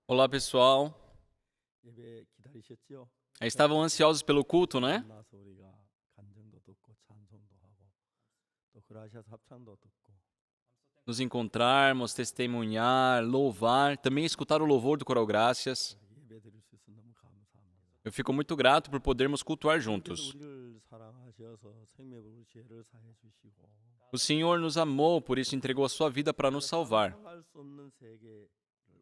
Olá, pessoal. 예배 기다리셨죠? Estavam ansiosos pelo culto, né? 만나서 우리가 간증도 듣고 찬송도 하고 또 그라시아스 합창도 듣고 Nos encontrarmos, testemunhar, louvar, também escutar o louvor do Coral Gracias. 우리 예배 드릴 수 있어서 너무 감사합니다. Eu fico muito grato por podermos cultuar 주님께서 juntos. 우리를 사랑하셔서 생명으로 죄를 사해 주시고 O Senhor nos amou, por isso entregou a sua vida para nos salvar 상상할 수 없는 세계를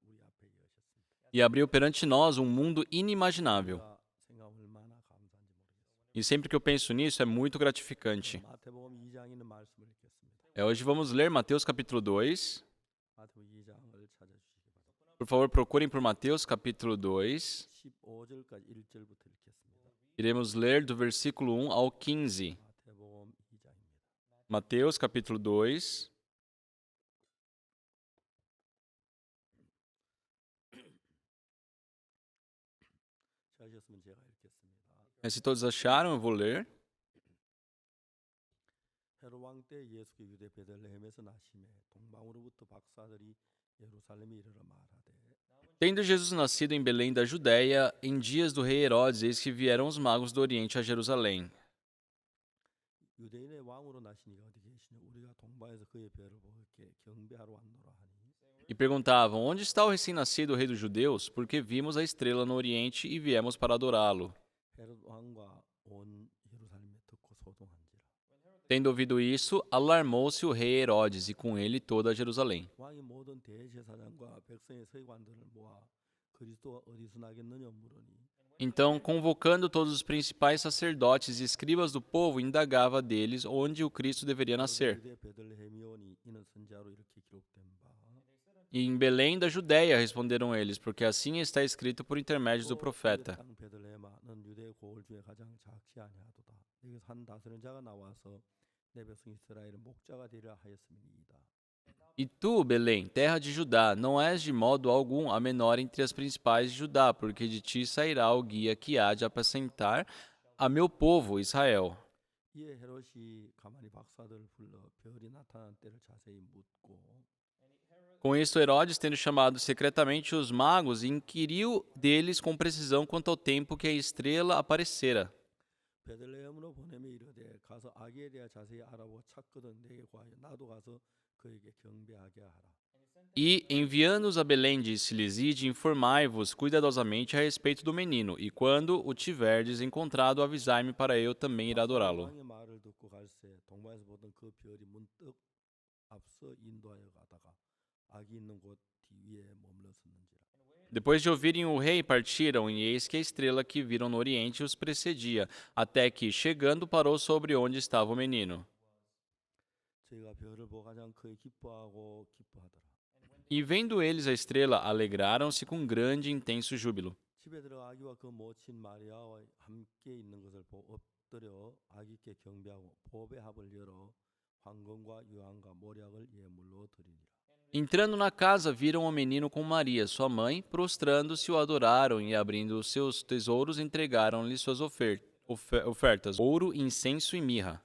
우리 앞에 여셨습니다. e abriu perante nós um mundo inimaginável. 우리가 생각 얼마나 감사한지 모르겠습니다. E sempre que eu penso nisso é muito gratificante. 마태복음 2장에 있는 말씀을 읽겠습니다. Hoje vamos ler Mateus capítulo 2. 마태복음 2장을 찾아주시기 바랍니다. Por favor, procurem por Mateus capítulo 2. 15절까지 1절부터 읽겠습니다. Iremos ler do versículo 1 ao 15. 마태복음 2장입니다. Mateus capítulo 2. 찾으셨으면 제가 읽겠습니다. Se todos acharam, eu vou ler. 헤롯 왕 때 예수께 유대 베들레헴에서 나심에 동방으로부터 박사들이 예루살렘에 이르러 말하되 Tendo Jesus nascido em Belém da Judéia, em dias do rei Herodes, eis que vieram os magos do Oriente a Jerusalém. 유대인의 왕으로 나시니가 어디 계시냐 우리가 동방에서 그의 별을 보게 경배하러 왔노라 하니 E perguntavam, onde está o recém-nascido rei dos judeus? Porque vimos a estrela no Oriente e viemos para adorá-lo. 헤롯 왕과 온 예루살렘에 듣고 소동한지라 Tendo ouvido isso, alarmou-se o rei Herodes e com ele toda Jerusalém. 왕이 모든 대제사장과 백성의 서기관들을 모아 그리스도가 어디서 나겠느냐 물으니 Então, convocando todos os principais sacerdotes e escribas do povo, indagava deles onde o Cristo deveria nascer. 유대 베들레헴이오니 이는 선자로 이렇게 기록된 바 E em Belém da Judéia, responderam eles, porque assim está escrito por intermédio do profeta. 땅 베들레헴아 넌 유대 고을 중에 가장 작지 아니하도다 여기서 한 다스리는 자가 나와서 내 백성 이스라엘의 목자가 되리라 하였음이니이다. E tu, Belém, terra de Judá, não és de modo algum a menor entre as principais de Judá, porque de ti sairá o guia que há de apacentar a meu povo, Israel. 이에 헤롯이 가만히 박사들을 불러 별이 나타난 때를 자세히 묻고 Com isto, Herodes, tendo chamado secretamente os magos, inquiriu deles com precisão quanto ao tempo que a estrela aparecera. 베들레헴으로 보내며 이르되 가서 아기에 대하 자세히 알아보고 찾거든 내게 구하여 나도 가서 그에게 경배하게 하라. E, enviando-os a Belém, disse-lhes, ide, informai-vos cuidadosamente a respeito do menino, e quando o tiverdes encontrado, avisai-me para eu também ir adorá-lo. 왕의 말을 듣고 갈새 동방에서 보던 그 별이 문득 앞서 인도하여 가다가 아기 있는 곳 뒤위에 머물렀었는지라. Depois de ouvirem o rei, partiram, e eis que a estrela que viram no oriente os precedia, até que, chegando, parou sobre onde estava o menino. 저희가 별을 보고 가장 크게 기뻐하고 기뻐하더라. E vendo eles a estrela, alegraram-se com grande e intenso júbilo. 집에 들어가 아기와 그 모친 마리아와 함께 있는 것을 보고 엎드려 아기께 경배하고 보배 합을 열어 황금과 유황과 모략을 예물로 드리니라. Entrando na casa, viram o menino com Maria, sua mãe, prostrando-se o adoraram e, abrindo os seus tesouros, entregaram-lhe suas ofertas, ouro, incenso e mirra.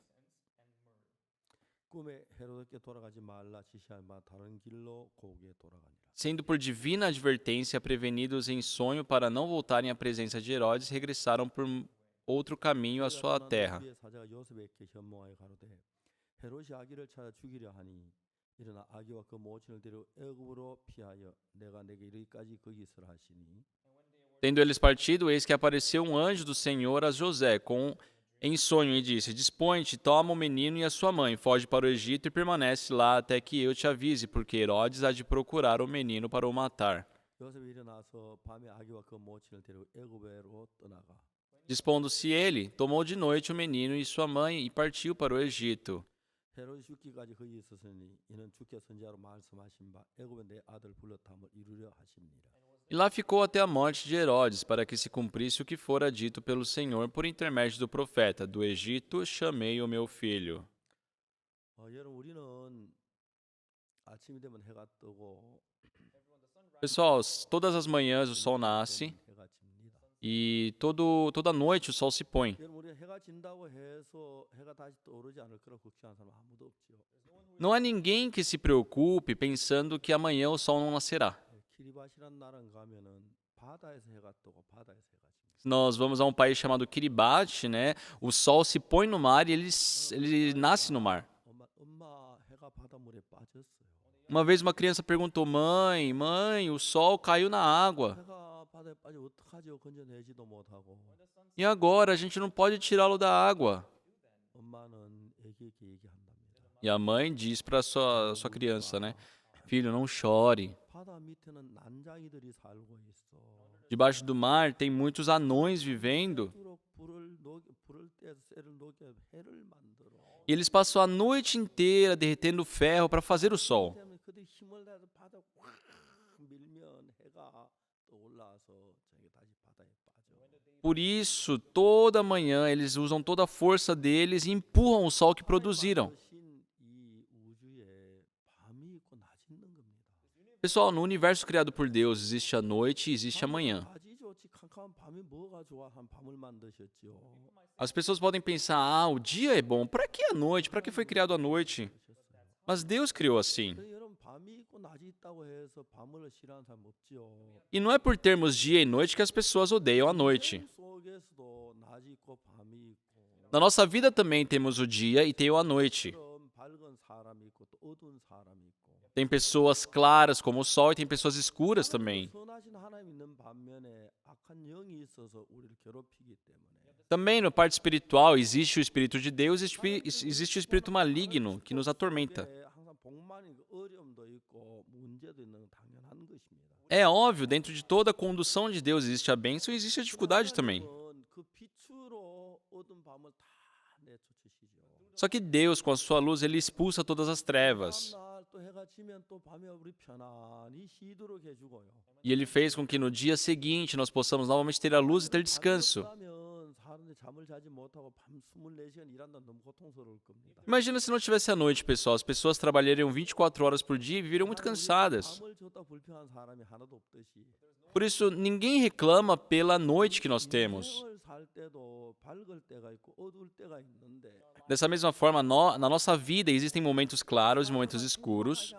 꿈에 헤로드께 돌아가지 말라 지시하마 다른 길로 고국에 돌아가니라. Sendo por divina advertência prevenidos em sonho para não voltarem à presença de Herodes, regressaram por outro caminho à sua terra. 사자가 요셉에게 현몽하여 가로되 헤롯이 아기를 찾아 죽이려 하니 일어나 아기와 그 모친을 데려 애굽으로 피하여 내가 내게 이르기까지 거기 있으라 하시니 Tendo eles partido, eis que apareceu um anjo do Senhor a José em sonho e disse, dispõe-te, toma o menino e a sua mãe, foge para o Egito e permanece lá até que eu te avise, porque Herodes há de procurar o menino para o matar. 요셉이 일어나서 밤에 아기와 그 모친을 데리고 애굽으로 떠나가 Dispondo-se ele, tomou de noite o menino e sua mãe e partiu para o Egito. 헤롯이 죽기까지 거기 있었으니 이는 주께 선지자로 말씀하신 바 애굽에 내 아들 불렀함을 이루려 하십니다. E lá ficou até a morte de Herodes, para que se cumprisse o que fora dito pelo Senhor por intermédio do profeta, do Egito chamei o meu filho. 여러분 우리는 아침이 되면 해가 뜨고 Pessoal, todas as manhãs o sol nasce 해가 집니다. e toda noite o sol se põe. 여러분 우리가 해가 진다고 해서 해가 다시 떠오르지 않을 거라고 걱정하는 사람 아무도 없죠. Não há ninguém que se preocupe pensando que amanhã o sol não nascerá. 키리바시란 나라 가면은 바다에서 해가 뜨고 바다에서 해가 집니다. Nós vamos a um país chamado Kiribati, né? O sol se põe no mar e ele nasce no mar. 엄마 해가 바닷물에 빠졌어요. Uma vez uma criança perguntou: mãe, o sol caiu na água. 해가 바다에 빠져 어떡하죠? 건져내지도 못하고. E agora a gente não pode tirá-lo da água. 엄마는 애기에게 얘기한답니다. E a mãe diz para sua criança, né? Filho, não chore. 바다 밑에는 난장이들이 살고 있어. Debaixo do mar tem muitos anões vivendo. 주로 불을 때 쇠를 녹여 해를 만들어. E eles passam a noite inteira derretendo ferro para fazer o sol. 때문에 그들이 힘을 내서 바다 확 밀면 해가 떠올라서 저기 다시 바다에 빠져. Por isso, toda manhã eles usam toda a força deles e empurram o sol que produziram. 이 우주에 밤이 있고 낮이 있는 겁니다. Pessoal, no universo criado por Deus existe a noite e existe a manhã. 낮이 좋지 캄캄한 밤이 뭐가 좋아 한 밤을 만드셨지요. As pessoas podem pensar: o dia é bom. Para que a noite? Para que foi criado a noite? Mas Deus criou assim. 그래서 여러분 밤이 있고 낮이 있다고 해서 밤을 싫어하는 사람 없지요. E não é por termos dia e noite que as pessoas odeiam a noite. 삶 속에서도 낮이 있고 밤이 있고 Na nossa vida também temos o dia e tem a noite. 그런 밝은 사람이 있고 또 어두운 사람이 있고 Tem pessoas claras como o sol e tem pessoas escuras também. 선하신 하나님 있는 반면에 악한 영이 있어서 우리를 괴롭히기 때문에 Também no parte espiritual existe o Espírito de Deus e existe o Espírito maligno que nos atormenta. 항상 복만이 어려움도 있고 문제도 있는 건 당연한 것입니다. É óbvio, dentro de toda a condução de Deus existe a bênção e existe a dificuldade também. 하나님은 그 빛으로 어두운 밤을 다 내쫓으시죠. Só que Deus, com a sua luz, ele expulsa todas as trevas. 다음날 또 해가 지면 또 밤에 우리 편안히 쉬도록 해주고요. E ele fez com que no dia seguinte nós possamos novamente ter a luz e ter descanso. 밤이었다면 사람들이 잠을 자지 못하고 밤 24시간 일한다 너무 고통스러울 겁니다. Imagina se não tivesse a noite, pessoal. As pessoas trabalhariam 24 horas por dia e viveriam muito cansadas. 밤을 줬다 불평한 사람이 하나도 없듯이 Por isso, ninguém reclama pela noite que nós temos. 인생을 살 때도 밝을 때가 있고 어두울 때가 있는데 Dessa mesma forma, na nossa vida existem momentos claros e momentos escuros.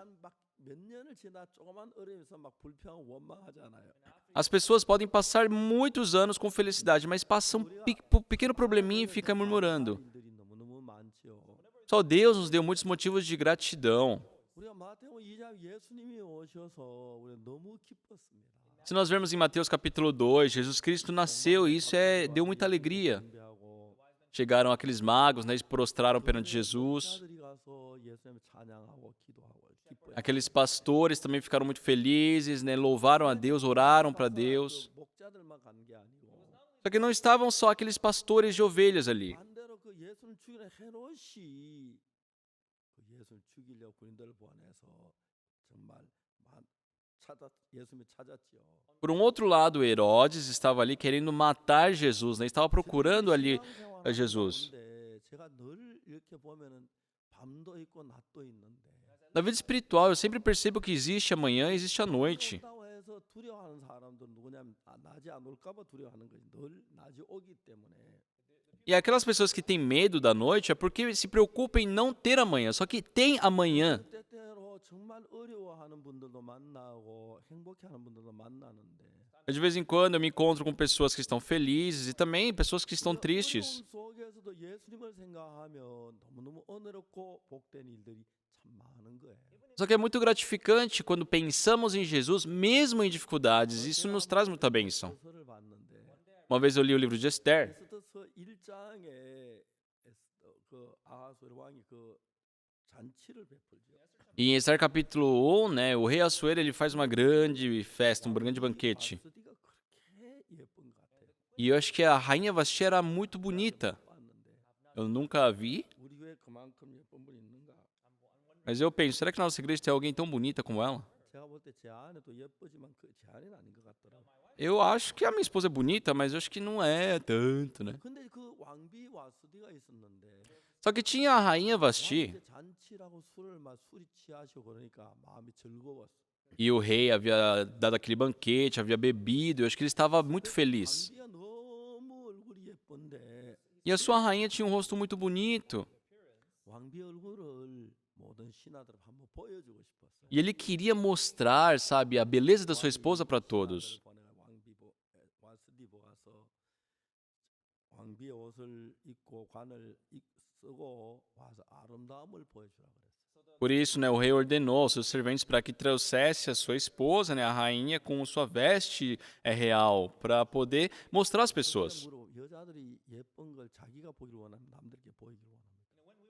몇 년을 지나 조그만 어려움에서 막 불평하고 원망하잖아요. As pessoas podem passar muitos anos com felicidade, mas passam um pequeno probleminha e ficam murmurando. 일들이 너무너무 많지요. Só Deus nos deu muitos motivos de gratidão. 우리가 마태복음 2장 예수님이 오셔서 우리 너무 기뻤습니다. Se nós vermos em Mateus capítulo 2, Jesus Cristo nasceu e isso deu muita alegria. 준비하고 Chegaram aqueles magos, né, e se prostraram perante Jesus. 목자들이 가서 예수님을 찬양하고 기도하고 기뻐요. Aqueles pastores também ficaram muito felizes, né, louvaram a Deus, oraram para Deus. 목자들만 간 게 아니고 Só que não estavam só aqueles pastores de ovelhas ali. 반대로 그 예수를 죽이는 헤롯이 그 예수를 죽이려 군인들을 보내서 정말 예수님을 찾았지요. Por um outro lado, Herodes estava ali querendo matar Jesus, né, estava procurando ali a Jesus. 제가 늘 이렇게 보면은 밤도 있고 낮도 있는데 Na vida espiritual, eu sempre percebo que existe a manhã e existe a noite. 온다고 해서 두려워하는 사람들은 누구냐면 낮이 안 올까봐 두려워하는 거지. 늘 낮이 오기 때문에 E aquelas pessoas que têm medo da noite é porque se preocupam em não ter amanhã, só que tem amanhã. 때때로 정말 어려워하는 분들도 만나고 행복해하는 분들도 만나는데 De vez em quando eu me encontro com pessoas que estão felizes e também pessoas que estão tristes. 어려움 속에서도 예수님을 생각하면 너무너무 은혜롭고 복된 일들이 참 많은 거예요. Só que é muito gratificante quando pensamos em Jesus, mesmo em dificuldades. Isso nos traz muita bênção. 에스더서를 봤는데 Uma vez eu li o livro de Esther. 에스더서 1장에 그 아하수에로 왕이 그 잔치를 베풀죠. E em Esther capítulo 1, né, o rei Assuero ele faz uma grande festa, um grande banquete. 바스디가 그렇게 예쁜 것 같아요. E eu acho que a rainha Vasti era muito bonita. 봤는데 Eu nunca a vi, 우리 교회 그만큼 예쁜 분이 있는가? mas eu penso, será que na nossa igreja tem alguém tão bonita como ela? 제가 볼 때 제 아내도 예쁘지만 그 제 아내는 아닌 것 같더라고요. Eu acho que a minha esposa é bonita, mas eu acho que não é tanto, né? 근데 그 왕비 와스디가 있었는데 Só que tinha a rainha Vasti 왕비 잔치라고 술을 막 술이 취하시고 그러니까 마음이 즐거웠어. e o rei havia dado aquele banquete, havia bebido, eu acho que ele estava muito feliz. 왕비가 너무 얼굴이 예쁜데 E a sua rainha tinha um rosto muito bonito. 왕비 얼굴을 모든 신하들 한번 보여주고 싶었어요. E ele queria mostrar, sabe, a beleza da sua esposa para todos. 왕비보 가서 왕비의 옷을 입고 쓰고 와서 아름다움을 보여주라 그랬어요. Por isso, né, o rei ordenou aos seus serventes para que trouxesse a sua esposa, né, a rainha, com sua veste real, para poder mostrar às pessoas. 여자들이 예쁜 걸 자기가 보기를 원하면 남들에게 보이기를 원합니다.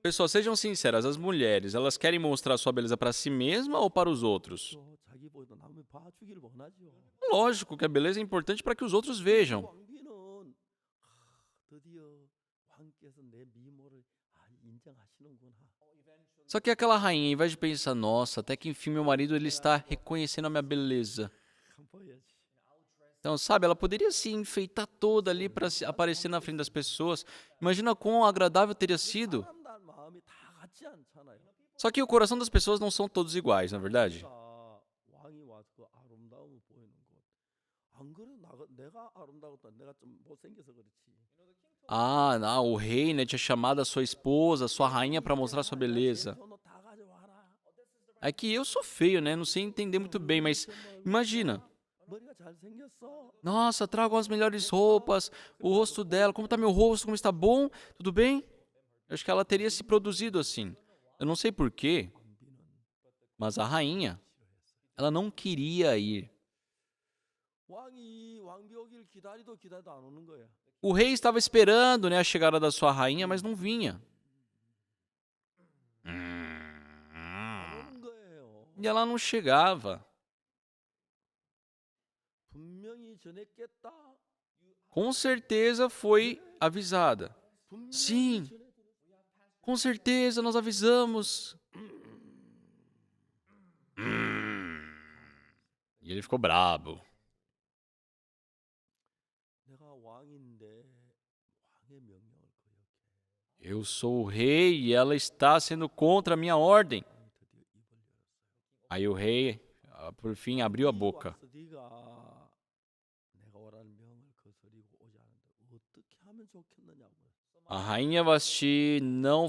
Pessoal, sejam sinceras, as mulheres, elas querem mostrar sua beleza para si mesma ou para os outros? 자기 보이도 남이 봐주기를 원하죠. Lógico que a beleza é importante para que os outros vejam. 왕비는 드디어 왕께서 내 미모를 인정하시는구나. Só que aquela rainha, em vez de pensar, nossa, até que enfim meu marido ele está reconhecendo a minha beleza. 보여야지. Então, sabe, ela poderia se enfeitar toda ali para aparecer na frente das pessoas. Imagina quão agradável teria sido. 사람들 마음이 다 같지 않잖아요. Só que o coração das pessoas não são todos iguais, na é verdade? 왕이 와서 그 아름다움을 보이는 것. 안 그래 내가 아름다웠다. 내가 좀 못생겨서 그렇지. O rei, né, tinha chamado a sua esposa, a sua rainha para mostrar sua beleza. 다 가져와라. É que eu sou feio, né? Não sei entender muito bem, mas imagina. 머리가 잘생겼어. Nossa, tragam as melhores roupas, o rosto dela, como está meu rosto, como está bom, tudo bem? Eu acho que ela teria se produzido assim. Eu não sei porquê, mas a rainha, ela não queria ir. 왕비 오길 기다리도 안 오는 거야. O rei estava esperando, né, a chegada da sua rainha, mas não vinha. 안 오는 거예요. E ela não chegava. 분명히 전했겠다. Com certeza foi avisada. 분명히 Sim, 전했- com certeza nós avisamos. E ele ficou brabo. 내가 왕인데 왕의 명령을 거역해. Eu sou o rei e ela está sendo contra a minha ordem. 드디어 입을 열었어요. Aí o rei, por fim, abriu a boca. 와서 네가 내가 오라는 명을 거스리고 오지 않는데 어떻게 하면 좋겠느냐고. A rainha Vasti não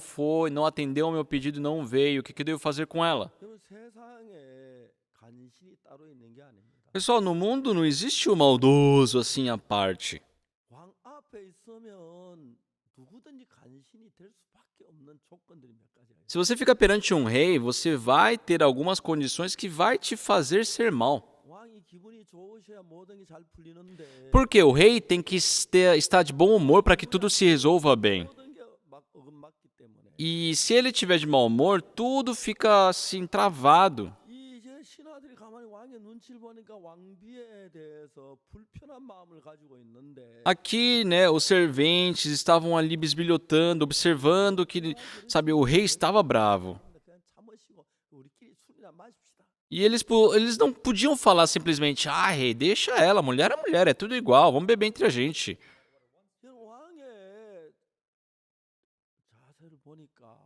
atendeu ao meu pedido e não veio. O que eu devo fazer com ela? 그러면 세상에 간신이 따로 있는 게 아닙니다. Pessoal, no mundo não existe o maldoso assim à parte. 왕 앞에 있으면 누구든지 간신이 될 수밖에 없는 조건들이 몇 가지가 있어요. Se você fica perante um rei, você vai ter algumas condições que vai te fazer ser mal. 왕이 기분이 좋으셔야 모든 게 잘 풀리는데 Porque o rei tem que estar de bom humor para que tudo se resolva bem. 모든 게 막 어긋맞기 때문에 E se ele tiver de mau humor, tudo fica assim travado. 이제 신하들이 가만히 왕의 눈치를 보니까 왕비에 대해서 불편한 마음을 가지고 있는데 Aqui, né, os serventes estavam ali bisbilhotando, observando que, sabe, o rei estava bravo. 그냥 참으시고 우리끼리 술이나 마십시다. E eles não podiam falar simplesmente, rei, deixa ela, mulher é mulher, é tudo igual, vamos beber entre a gente. 왕의 자세를 보니까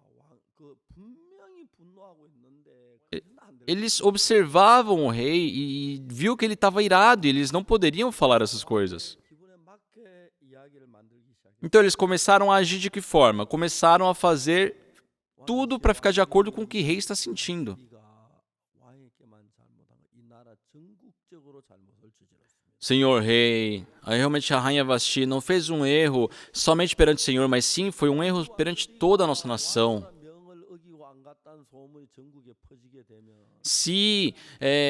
그 분명히 분노하고 있는데 그러면 안 돼요. Eles observavam o rei e viu que ele estava irado e eles não poderiam falar essas coisas. 기분에 맞게 이야기를 만들기 시작해요. Então eles começaram a agir de que forma? Começaram a fazer tudo para ficar de acordo com o que o rei está sentindo. 네가 왕에게만 잘못한 거, 이 나라 전국적으로 잘못을 저질렀습니다. Senhor rei, realmente a rainha Vasti não fez um erro somente perante o Senhor, mas sim foi um erro perante toda a nossa nação. 명을 어기고 안 갔다는 소문이 전국에 퍼지게 되면 Se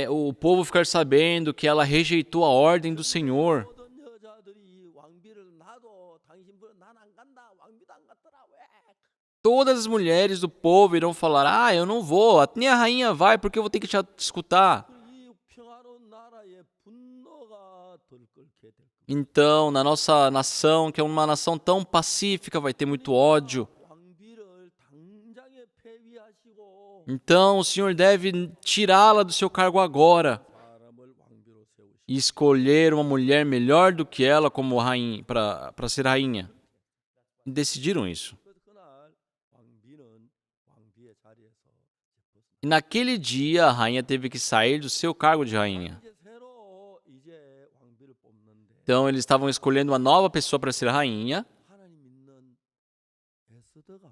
o povo ficar sabendo que ela rejeitou a ordem do Senhor, 모든 여자들이 왕비를 나도 당신 보러 난안 간다. 왕비도 안 갔더라. 왜? todas as mulheres do povo irão falar, eu não vou, nem a rainha vai, porque eu vou ter que te escutar. 이 평화로운 나라에 분노가 들끓게 될 겁니다. Então, na nossa nação, que é uma nação tão pacífica, vai ter muito ódio. 왕비를 당장에 폐위하시고 Então, o Senhor deve tirá-la do seu cargo agora 사람을 왕비로 세우시고 e escolher uma mulher melhor do que ela como rainha, para ser rainha. E decidiram isso. 그날 왕비는 왕비의 자리에서 벗어나. E naquele dia, a rainha teve que sair do seu cargo de rainha. 이제 새로 이제 왕비를 뽑는데 Então, eles estavam escolhendo uma nova pessoa para ser rainha. 하나님 믿는 에스더가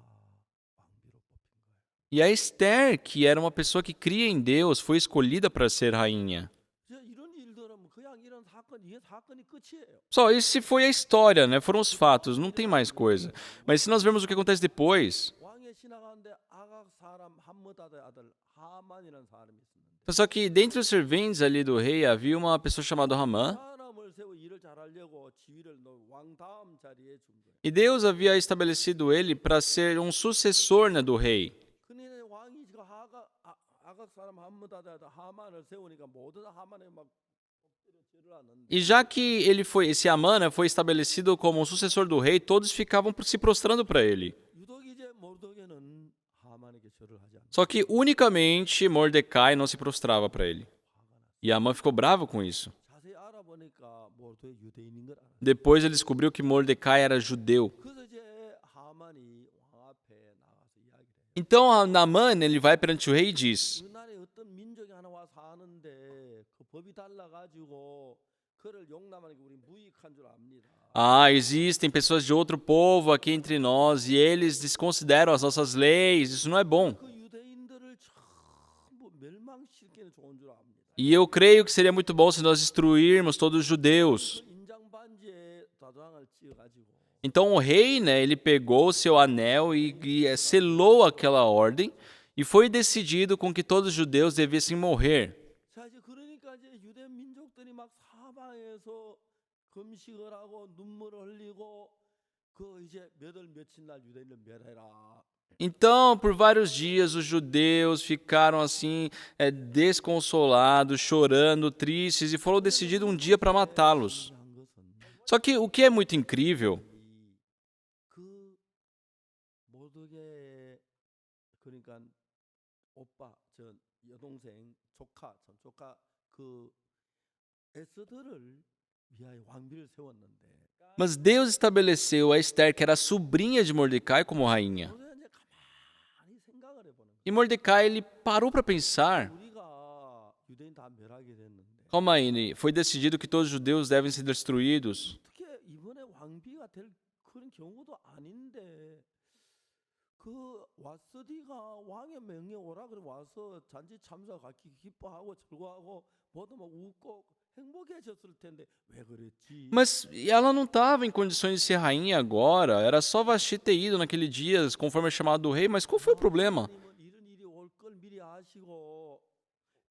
왕비로 뽑힌 거예요. E a Esther, que era uma pessoa que cria em Deus, foi escolhida para ser rainha. 이런 일들은 그냥 이런 사건, 이게 사건이 끝이에요. Só isso foi a história, né? Foram os fatos, não tem mais coisa. Mas se nós vemos o que acontece depois, 왕에 지나가는데 아각 사람 함므다의 아들 하만이라는 사람이 있었는데 só que dentre os serventes ali do rei havia uma pessoa chamada Ramã, 사람을 세워 일을 잘하려고 지위를 왕 다음 자리에 준 거예요. e Deus havia estabelecido ele para ser um sucessor, né, do rei. 근데 왕이 지금 아각 사람 함므다의 아들 하만을 세우니까 모든 하만에 막 엎드려 절을 하는데 E já que esse Amã, né, foi estabelecido como um sucessor do rei, todos ficavam se prostrando para ele. 유독 이제 모르드게는 하만에게 절을 하지 않고 Só que unicamente Mordecai não se prostrava para ele. E Amã ficou bravo com isso. 자세히 알아보니까 모르드게 유대인인 걸 알아요. Depois ele descobriu que Mordecai era judeu. 그래서 이제 하만이 왕 앞에 나가서 이야기를 해요. Então Naamã, ele vai perante o rei e diz: 그 나라에 어떤 민족이 하나 와 사는데 그 법이 달라가지고 그를 용납하는 게 우리 무익한 줄 압니다. Ah, existem pessoas de outro povo aqui entre nós e eles desconsideram as nossas leis, isso não é bom. 그 유대인들을 전부 멸망시키는 좋은 줄 압니다. E eu creio que seria muito bom se nós destruirmos todos os judeus. 그 인장 반지에 도장을 찍어가지고 Então o rei, né, ele pegou o seu anel e selou aquela ordem e foi decidido com que todos os judeus devessem morrer. 자 이제 그러니까 이제 유대 민족들이 막 사방에서 금식을 하고 눈물을 흘리고 그 이제 며칠 날 유대인을 멸해라. Então, por vários dias, os judeus ficaram assim, desconsolados, chorando, tristes, e foram decidido um dia para matá-los. 한 것은 Só que o que é muito incrível 그 모두게 그러니까 오빠 저 여동생 조카 그 에스더를 위하여 왕비를 세웠는데 Mas Deus estabeleceu a Esther, que era a sobrinha de Mordecai, como rainha. 우리가 이제 가만히 생각을 해보는 거예요. E Mordecai, ele parou para pensar, 우리가 유대인 다 멸하게 됐는데 calma aí, foi decidido que todos os judeus devem ser destruídos. 어떻게 이번에 왕비가 될 그런 경우도 아닌데 그 와서디가 왕의 명예 오라 그래 와서 잔치 참석 기뻐하고 즐거워하고 모두 막 웃고 행복해졌을 텐데 왜 그랬지? Mas ela não estava em condições de ser rainha agora, era só Vasti ter ido naquele dia, conforme é chamado do rei, mas qual foi o problema? 하나님은 이런 일이 올 걸 미리 아시고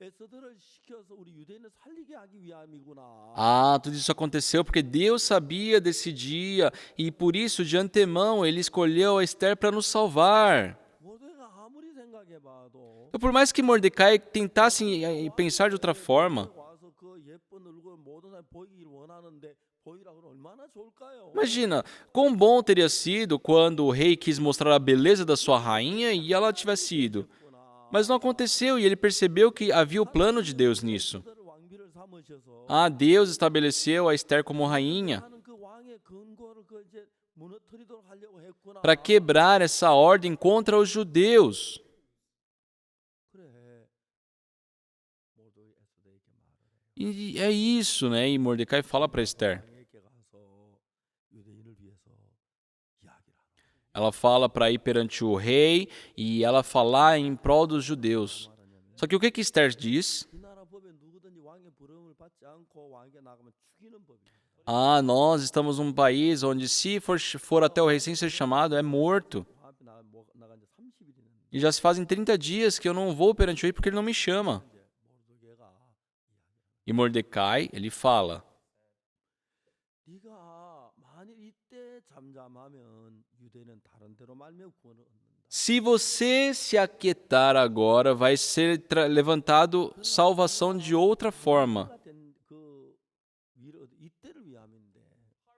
에스더를 시켜서 우리 유대인을 살리게 하기 위함이구나. Ah, tudo isso aconteceu porque Deus sabia desse dia e por isso, de antemão, ele escolheu a Esther para nos salvar. 모두가 아무리 생각해봐도 Então, por mais que Mordecai tentasse pensar de outra forma, 와서 그 예쁜 얼굴 모든 사람이 보이길 원하는데 보이라 그러면 얼마나 좋을까요? imagina, quão bom teria sido quando o rei quis mostrar a beleza da sua rainha e ela tivesse ido. Mas não aconteceu e ele percebeu que havia o plano de Deus nisso. 에스더를 왕비를 삼으셔서 Ah, Deus estabeleceu a Esther como rainha 하는 그 왕의 근거를 그 이제 무너뜨리도록 하려고 했구나. para quebrar essa ordem contra os judeus. 그래. 모두 에스더에게 말을 해. E é isso, né? E Mordecai fala para Esther. 왕에게 가서 유대인을 위해서 이야기를 하라. Ela fala para ir perante o rei e ela falar em prol dos judeus. 말하냐면 Só que o que Esther diz? 이 나라 법에 누구든지 왕의 부름을 받지 않고 왕에게 나가면 죽이는 법이다. Ah, nós estamos num país onde se for até o rei sem ser chamado, é morto. 왕 앞에 나간 지 30일이 됐는데 E já se fazem 30 dias que eu não vou perante o rei porque ele não me chama. 이제 모르드게가 E Mordecai, ele fala: 네가 만일 이때 잠잠하면 유대는 다른 데로 말며 구원을 얻는다. se você se aquietar agora, vai ser levantado salvação de outra forma. 그 위로 이때를 위함인데.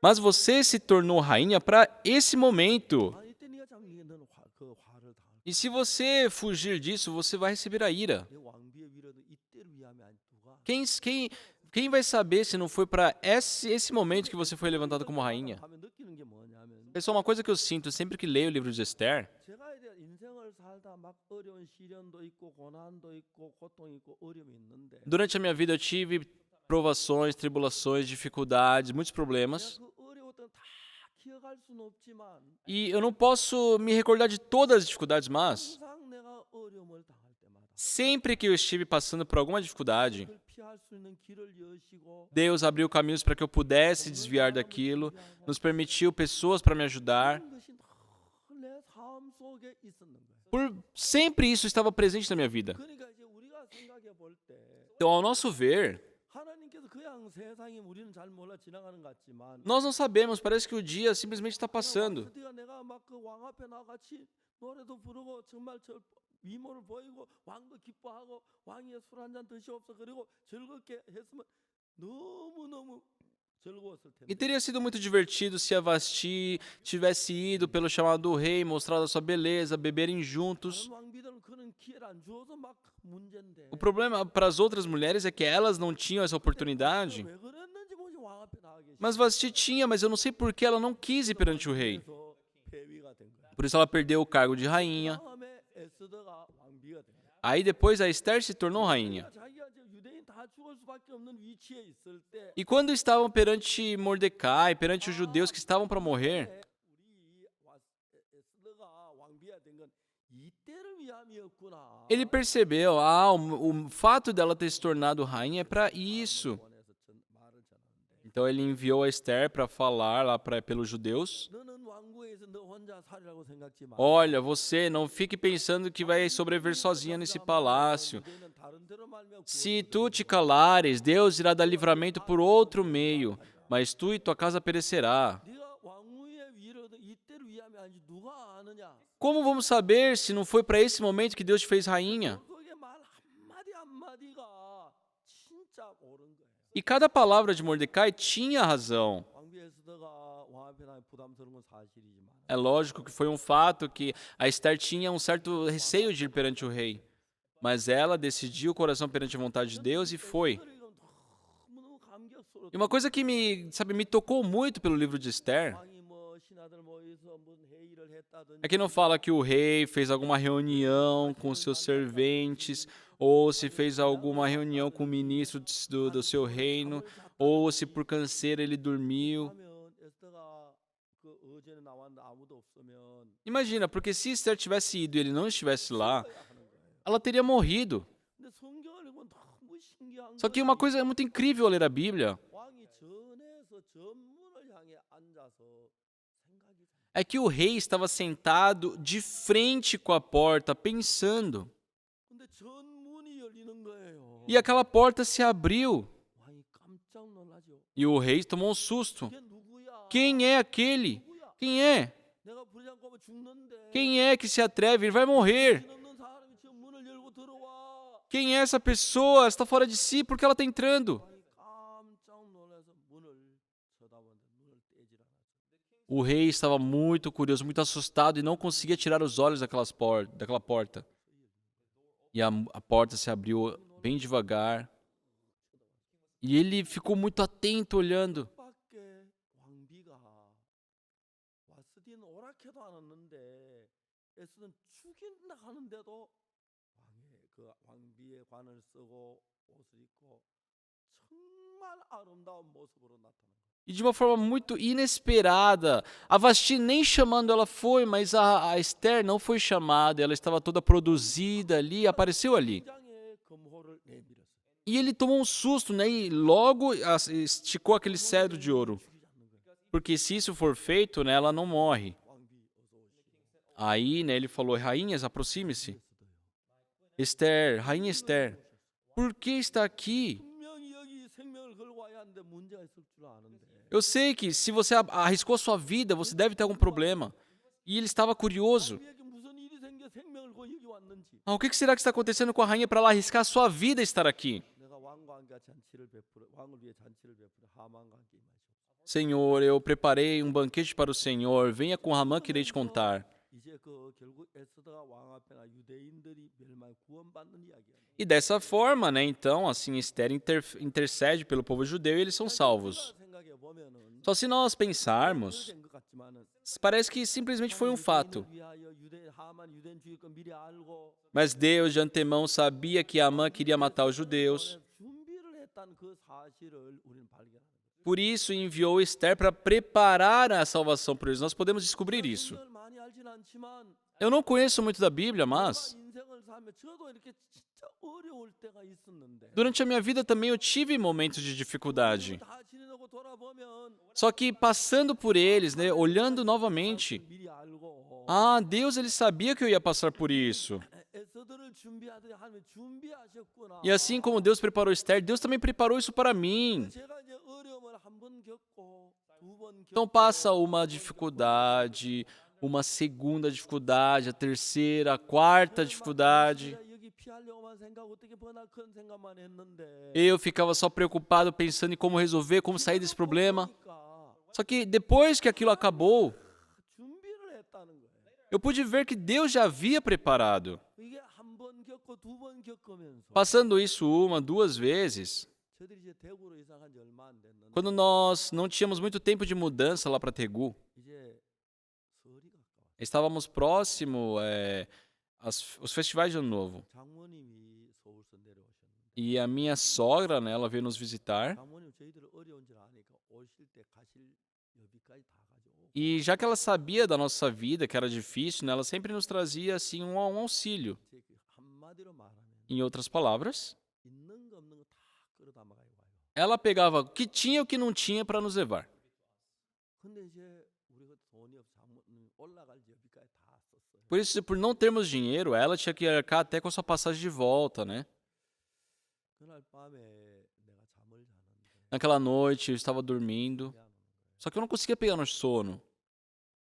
Mas você se tornou rainha para esse momento. 아 이때 네가 잠기면 너는 그 화를 당할. E se você fugir disso, você vai receber a ira. 내 왕비의 위로도 이때를 위함이 아니 누가? Quem vai saber se não foi para esse momento que você foi levantada como rainha? 하면 느끼는 게 뭐냐면 Pessoal, uma coisa que eu sinto sempre que leio o livro de Esther, 제가 이제 인생을 살다 막 어려운 시련도 있고 고난도 있고 고통이 있고 어려움이 있는데 durante a minha vida eu tive provações, tribulações, dificuldades, muitos 내가 problemas. 그 어려웠던 다 기억할 수는 없지만 E eu não posso me recordar de todas as dificuldades, mas 항상 내가 어려움을 당할 때마다 Sempre que eu estive passando por alguma dificuldade, 그걸 피할 수 있는 길을 여시고 Deus abriu caminhos para que eu pudesse desviar daquilo, nos permitiu pessoas para me ajudar. 그런 것이 늘 내 삶 속에 있었는 거예요. Sempre isso estava presente na minha vida. 그러니까 이제 우리가 생각해 볼 때 Então, ao nosso ver, 하나님께서 그냥 세상이 우리는 잘 몰라 지나가는 것 같지만 nós não sabemos, parece que o dia simplesmente está passando. 왕스디가 내가 막 그 왕 앞에 나같이 노래도 부르고 정말 저 미모를 보이고 왕도 기뻐하고 왕이 술 한 잔 드시옵소 그리고 즐겁게 했으면 너무너무 즐거웠을 E 텐데 teria sido muito divertido se a Vasti tivesse ido pelo chamado do rei, mostrado a sua beleza, beberem juntos. 다른 왕비들은 그런 기회를 안 주어서 막 문제인데 O problema para as outras mulheres é que elas não tinham essa oportunidade. 왜 그랬는지 모르지 왕 앞에 나가 계시 Mas Vasti tinha, mas eu não sei por que ela não quis ir perante o rei. 그래서 폐위가 된 거야. Por isso ela perdeu o cargo de rainha. 다음에 에스더가 왕비가 된 거야. Aí depois a Esther se tornou rainha. 자기가 이제 유대인 다 죽을 수밖에 없는 위치에 있을 때 E quando estavam perante Mordecai, perante os judeus que estavam para morrer, 우리 에스더가 왕비가 된 건 이때를 위함이었구나. ele percebeu, o fato dela ter se tornado rainha é para isso. 원해서 말을 전하는데 Então ele enviou a Esther para falar lá pelos judeus. 너는 왕궁에서 너 혼자 살이라고 생각지 마. Olha, você não fique pensando que vai sobreviver sozinha nesse palácio. 유대인은 다른 데로 말미암아 Se tu te calares, Deus irá dar livramento por outro meio, mas tu e tua casa perecerá. 네가 왕궁의 위로 이때를 위함이 아니지 누가 아느냐. Como vamos saber se não foi para esse momento que Deus te fez rainha? 그게 말 한마디 한마디가 진짜 옳은 거예요. E cada palavra de Mordecai tinha razão. 왕비 에스더가 왕 앞에 나면 부담스러운 건 사실이지만 É lógico que foi um fato que a Esther tinha um certo receio de ir perante o rei. Mas ela decidiu o coração perante a vontade de Deus e foi. 너무너무 감격스러워. E uma coisa que me tocou muito pelo livro de Esther 왕이 뭐 신하들 모여서 무슨 회의를 했다든지 é que não fala que o rei fez alguma reunião com seus serventes, ou se fez alguma reunião com o ministro do seu reino, ou se por canseira ele dormiu. 하면 에스더가 그 어제는 나왔는데 아무도 없으면 Imagina, porque se Esther tivesse ido e ele não estivesse lá, 해야 하는 거예요. ela teria morrido. 근데 성경을 읽으면 너무 신기한 Só que 것이 uma coisa é muito incrível ao ler a Bíblia 왕이 전에서 전문을 향해 앉아서 생각이 잘 é que o rei estava sentado de frente com a porta, pensando. 근데 전문이 열리는 거예요. E aquela porta se abriu. 왕이 깜짝 놀라죠. E o rei tomou um susto. 이게 누구야? Quem é aquele? 누구야? Quem é? 내가 부르지 않고 하면 죽는데. Quem é que se atreve? Ele vai morrer. 없는 사람이 지금 문을 열고 들어와. Quem é essa pessoa? Ela está fora de si porque ela está entrando. 왕이 깜짝 놀라서 문을 쳐다보는데 문을 떼질 않았죠. O rei estava muito curioso, muito assustado e não conseguia tirar os olhos daquela porta. E a porta se abriu bem devagar. E ele ficou muito atento olhando. 밖에 왕비가 와스디는 오락해도 않았는데 에스더는 죽인다 하는데도 왕의 그 왕비의 관을 쓰고 옷을 입고 정말 아름다운 모습으로 나타난 거예요. E de uma forma muito inesperada. A Vasti nem chamando ela foi, mas a Esther não foi chamada. Ela estava toda produzida ali, apareceu ali. 장의 금호를 내밀었어요. E ele tomou um susto, né? E logo esticou aquele cedro de ouro. 죽이지 않는 거예요. Porque se isso for feito, né, ela não morre. 왕비 어서 오시오. Aí, né, ele falou, rainhas, aproxime-se. 에스더요. Esther, rainha Esther, por que está aqui? 분명히 여기 생명을 걸고 와야 하는데 문제가 있을 줄 아는데 Eu sei que se você arriscou sua vida, você deve ter algum problema. E ele estava curioso. 왕비에게 무슨 일이 생겨 생명을 걸고 여기 왔는지 O que será que está acontecendo com a rainha para ela arriscar a sua vida estar aqui? 내가 왕과 함께 잔치를 베풀어 왕을 위해 잔치를 베풀어 하만과 함께 임하시오. Senhor, eu preparei um banquete para o Senhor. Venha com Ramã que irei te contar. 이제 그 결국 에스더가 왕 앞에나 유대인들이 멸망 구원받는 이야기야. E dessa forma, né, então, assim, Esther intercede pelo povo judeu e eles são salvos. 생각해 보면은 Só se nós pensarmos, 된것 같지만은 parece que simplesmente foi um fato. 위하여 유대 하만 유대인 죽일 거 미리 알고 Mas Deus de antemão sabia que Amã queria matar os judeus. 준비를 했다는 그 사실을 우리는 발견하는 거예요. Por isso enviou Esther para preparar a salvação para eles. Nós podemos descobrir isso. 생각을 많이 알진 않지만 Eu não conheço muito da Bíblia, 내가 mas 인생을 살며 저도 이렇게 진짜 어려울 때가 있었는데 durante a minha vida também eu tive momentos de dificuldade. 다 지내고 돌아보면 Só que passando por eles, né, olhando novamente, 미리 알고 Deus ele sabia que eu ia passar por isso. 에서들을 준비하듯이 하나님 준비하셨구나. E assim como Deus preparou Esther, Deus também preparou isso para mim. 제가 이제 어려움을 한 번 겪고 두 번 Então 겪고 passa uma dificuldade, uma segunda dificuldade, a terceira, a quarta dificuldade. 여기 피하려고만 생각 어떻게 버나 큰 생각만 했는데 Eu ficava só preocupado pensando em como resolver, como sair desse problema. 보니까 Só que depois que aquilo acabou, 준비를 했다는 거예요. eu pude ver que Deus já havia preparado. 이게 한 번 겪고 두 번 겪으면서 Passando isso uma, duas vezes, 저들이 이제 대구로 이사 간지 얼마 안 됐는데 quando nós não tínhamos muito tempo de mudança lá para Tegu, 이제 설이 가까워. estávamos próximo os festivais de Ano Novo. 장모님이 서울서 내려오셨는데 E a minha sogra, né, ela veio nos visitar. 장모님 저희들 어려운 줄 아니까 오실 때 가실 여비까지 다 가지고 E já que ela sabia da nossa vida, que era difícil, né, ela sempre nos trazia assim um auxílio. 제 한마디로 말하면 Em outras palavras, 있는 거 없는 거 다 끌어담아가 와요. ela pegava o que tinha e o que não tinha para nos levar. 근데 이제 우리가 돈이 없어 장모님 올라갈 여비까지 다 썼어요. Por isso, por não termos dinheiro, ela tinha que arcar até com a sua passagem de volta, né? 그날 밤에 내가 잠을 자는데 Naquela noite eu estava dormindo, 미안한 거예요. só que eu não conseguia pegar no sono.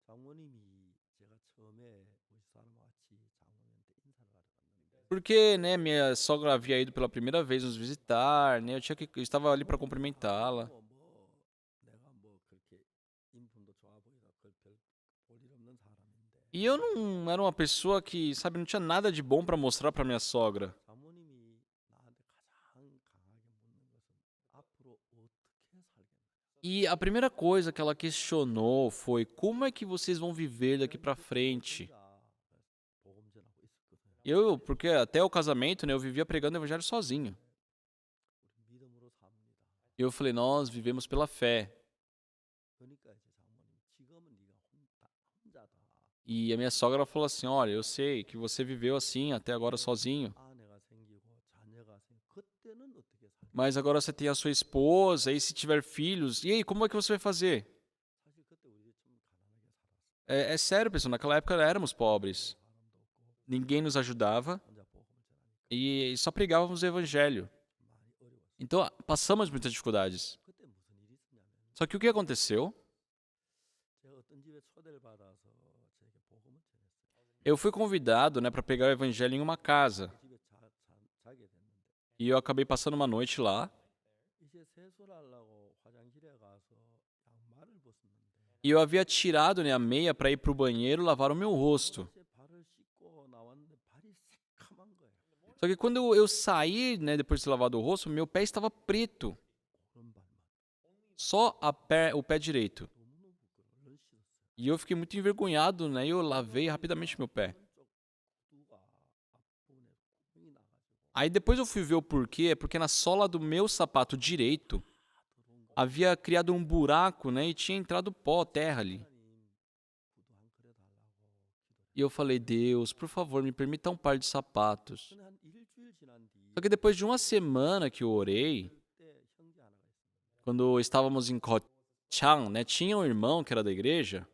장모님이 제가 처음에 우리 사람 같이 장모님한테 인사를 하러 갔는데 Porque, né, minha sogra havia ido pela primeira vez nos visitar, né? Eu estava ali para cumprimentá-la. 내가 뭐 그렇게 인품도 좋아 보이다 별볼일 없는 사람인데 E eu não era uma pessoa que, sabe, não tinha nada de bom para mostrar para minha sogra. 장모님이 나한테 가장 강하게 묻는 것은 앞으로 어떻게 살겠나. E a primeira coisa que ela questionou foi: como é que vocês vão viver daqui para frente? 복음 전하고 있었거든요. Eu, porque até o casamento, né, eu vivia pregando o evangelho sozinho. 우리 믿음으로 삽니다. E eu falei: nós vivemos pela fé. 그러니까 이제 장모님 지금은 네가 혼자다. E a minha sogra falou assim: olha, eu sei que você viveu assim até agora sozinho, 아내가 생기고 자녀가 그때는 어떻게 살까? mas agora você tem a sua esposa, e se tiver filhos, e aí, como é que você vai fazer? 사실 그때 우리 좀 가난하게 살았어요. É sério, pessoal, naquela época éramos pobres. 사람도 없고 Ninguém nos ajudava 혼자 복음을 전하니까 e só pregávamos o evangelho. 많이 어려웠어요. Então, passamos muitas dificuldades. 그때 무슨 일이 있었냐면 Só que o que aconteceu? 제가 어떤 집에 초대를 받아서 제게 복음을 전했어요. Eu fui convidado, né, para pregar o evangelho em uma casa. 그 집에 자게 됐는데 E eu acabei passando uma noite lá. 이제 세수를 하려고 화장실에 가서 양말을 벗었는데 E eu havia tirado, né, a meia para ir para o banheiro lavar o meu rosto. 그것에 발을 씻고 na왔는데 발이 새카만 거예요. Só que quando eu saí, né, depois de ter lavado o rosto, meu pé estava preto. 오른발만 Só o pé direito. 너무너무 부끄러워. 얼른 씻었어요. E eu fiquei muito envergonhado, né? E eu lavei rapidamente meu pé. 오른쪽 구두가 앞부분에 구멍이 나가지고 Aí depois eu fui ver o porquê, é porque na sola do meu sapato direito 들어온 거. havia criado um buraco, né? E tinha entrado pó, terra ali. 하나님 구두 한 그릇 달라고 기도를. E eu falei: Deus, por favor, me permita um par de sapatos. 근데 한 일주일 지난 뒤 Só que depois de uma semana que eu orei, 그때 형제 하나가 있습니다. quando estávamos em Kochang, né? Tinha um irmão que era da igreja.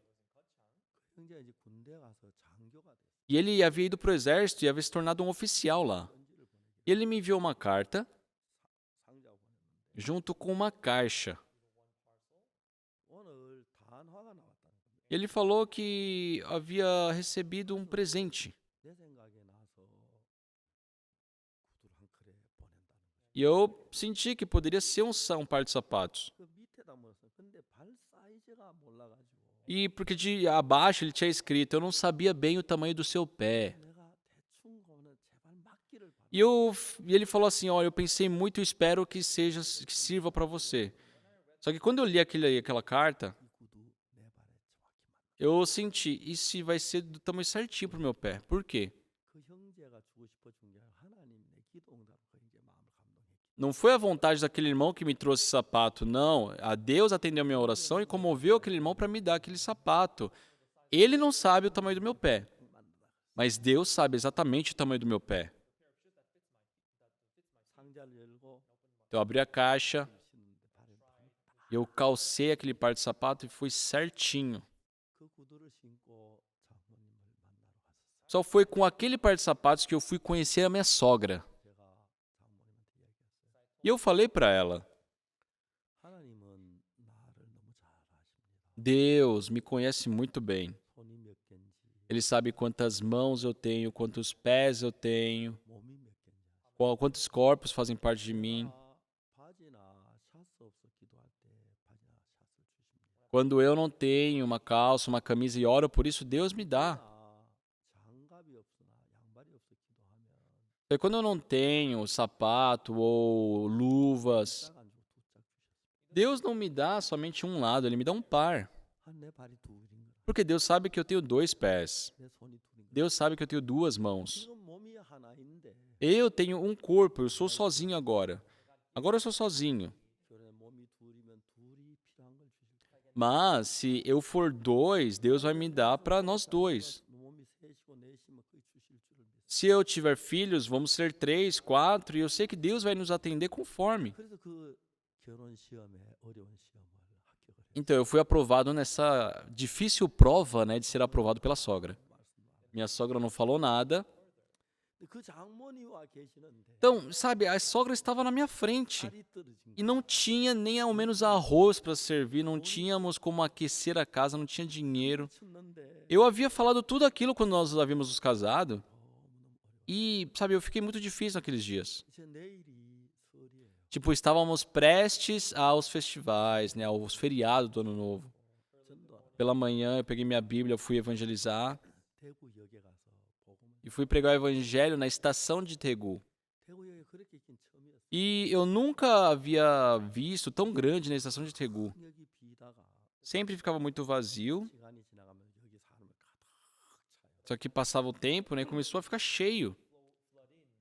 그 형제가 이제 군대 가서 장교가 됐어요. E ele havia ido pro exército e havia se tornado um oficial lá. 편지를 보내기 E ele me enviou uma carta 상자고 보냈는데 junto com uma caixa. 오늘 단화가 나왔다는 겁니다. Ele falou que havia recebido um presente. 내 생각에 나서 구두를 한 그릇 보낸다는 거죠. E eu senti que poderia ser um par de sapatos. 그 밑에다 뭐였어요? 근데 발 사이즈가 몰라가지고 E porque de abaixo ele tinha escrito: eu não sabia bem o tamanho do seu pé. 내가 대충 거는 제발 맞기를 바라. E ele falou assim: olha, eu pensei muito e espero que sirva para você. Só que quando eu li aquela carta, 이 구두 내 발에 정확히 맞나? eu senti: isso vai ser do tamanho certinho pro meu pé. Por quê? 그 형제가 주고 싶어 준 게 하나님 내 기도 응답 그 형제 마음을 감동했기. Não foi a vontade daquele irmão que me trouxe esse sapato, não. A Deus atendeu a minha oração e comoveu aquele irmão para me dar aquele sapato. Ele não sabe o tamanho do meu pé, mas Deus sabe exatamente o tamanho do meu pé. 상자를 열고 Então eu abri a caixa, 신는데 발을 딱 eu calcei aquele par de sapato e fui certinho. 그 구두를 신고 장모님을 만나러 갔었어요. Só foi com aquele par de sapatos que eu fui conhecer a minha sogra. 제가 장모님한테 이야기했어요. E eu falei para ela, 하나님은 나를 너무 잘 아십니다. Deus me conhece muito bem. 손이 몇 개인지, Ele sabe quantas mãos eu tenho, quantos pés eu tenho, 몸이 몇 개인지 아십니다. quantos corpos fazem parte de mim. 바지나 샤스 없어 기도할 때 바지나 샤스를 주십니다. Quando eu não tenho uma calça, uma camisa e oro por isso, Deus me dá. 장갑이 없으나 양발이 없어 기도하면 E quando eu não tenho sapato ou luvas, 짝 안 주고 두 짝 주셨습니다. Deus não me dá somente um lado, Ele me dá um par. 내 발이 둘인 거라. Porque Deus sabe que eu tenho 2 pés. 내 손이 둘인 거라. Deus sabe que eu tenho 2 mãos. 지금 몸이 하나인데 Eu tenho um corpo, eu sou sozinho agora. Agora eu sou sozinho. 교회 몸이 둘이면 둘이 필요한 걸 주실 거예요. Mas se eu for 2, Deus vai me dar para nós 2. 몸이 셋이고 넷이면 거의 주실 줄을 믿습니다. Se eu tiver filhos, vamos ser 3, 4, e eu sei que Deus vai nos atender conforme. 그래서 그 결혼 시험에 어려운 시험을 합격을 해요. Então, eu fui aprovado nessa difícil prova, né, de ser aprovado pela sogra. Minha sogra não falou nada. 그 장모님이 와 계시는데 Então, sabe, a sogra estava na minha frente. 발이 떨어진 E não tinha nem ao menos arroz para servir, não tínhamos como aquecer a casa, não tinha dinheiro. 쳤는데 Eu havia falado tudo aquilo quando nós havíamos nos casado. 너무너무 어려워. E, sabe, eu fiquei muito difícil naqueles dias. 이제 내일이 설이에요. Tipo, estávamos prestes aos festivais, né, aos feriados do Ano Novo. 전도 Pela manhã, eu peguei minha Bíblia, fui evangelizar. 대구역에 가서 복음을 E fui pregar o evangelho na estação de Tegu. 대구역에 그렇게 있긴 처음이었어요. E eu nunca havia visto tão grande na estação de Tegu. 여기 비다가 Sempre ficava muito vazio, 시간이 지나가면 여기 사람을 가득 차요. só que passava o tempo, né, começou a ficar cheio.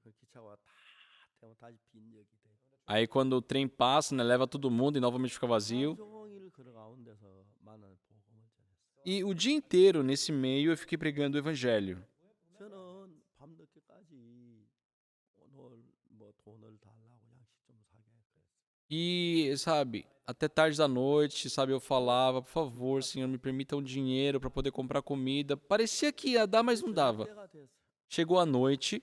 그 기차가 다 태우면 다시 빈 역이 돼. Aí quando o trem passa, né, leva todo mundo e novamente fica vazio. 종일 그 가운데서 많은 복음을 전했어요. E o dia inteiro, nesse meio, eu fiquei pregando o evangelho. 저는 밤늦게까지 오늘 뭐 돈을 달라고 양식 좀 사게 그랬어요. E, sabe, até tarde da noite, sabe, eu falava, por favor, Senhor, me permita um dinheiro para poder comprar comida. Parecia que ia dar, mas não dava. 때가 됐어요. Chegou a noite,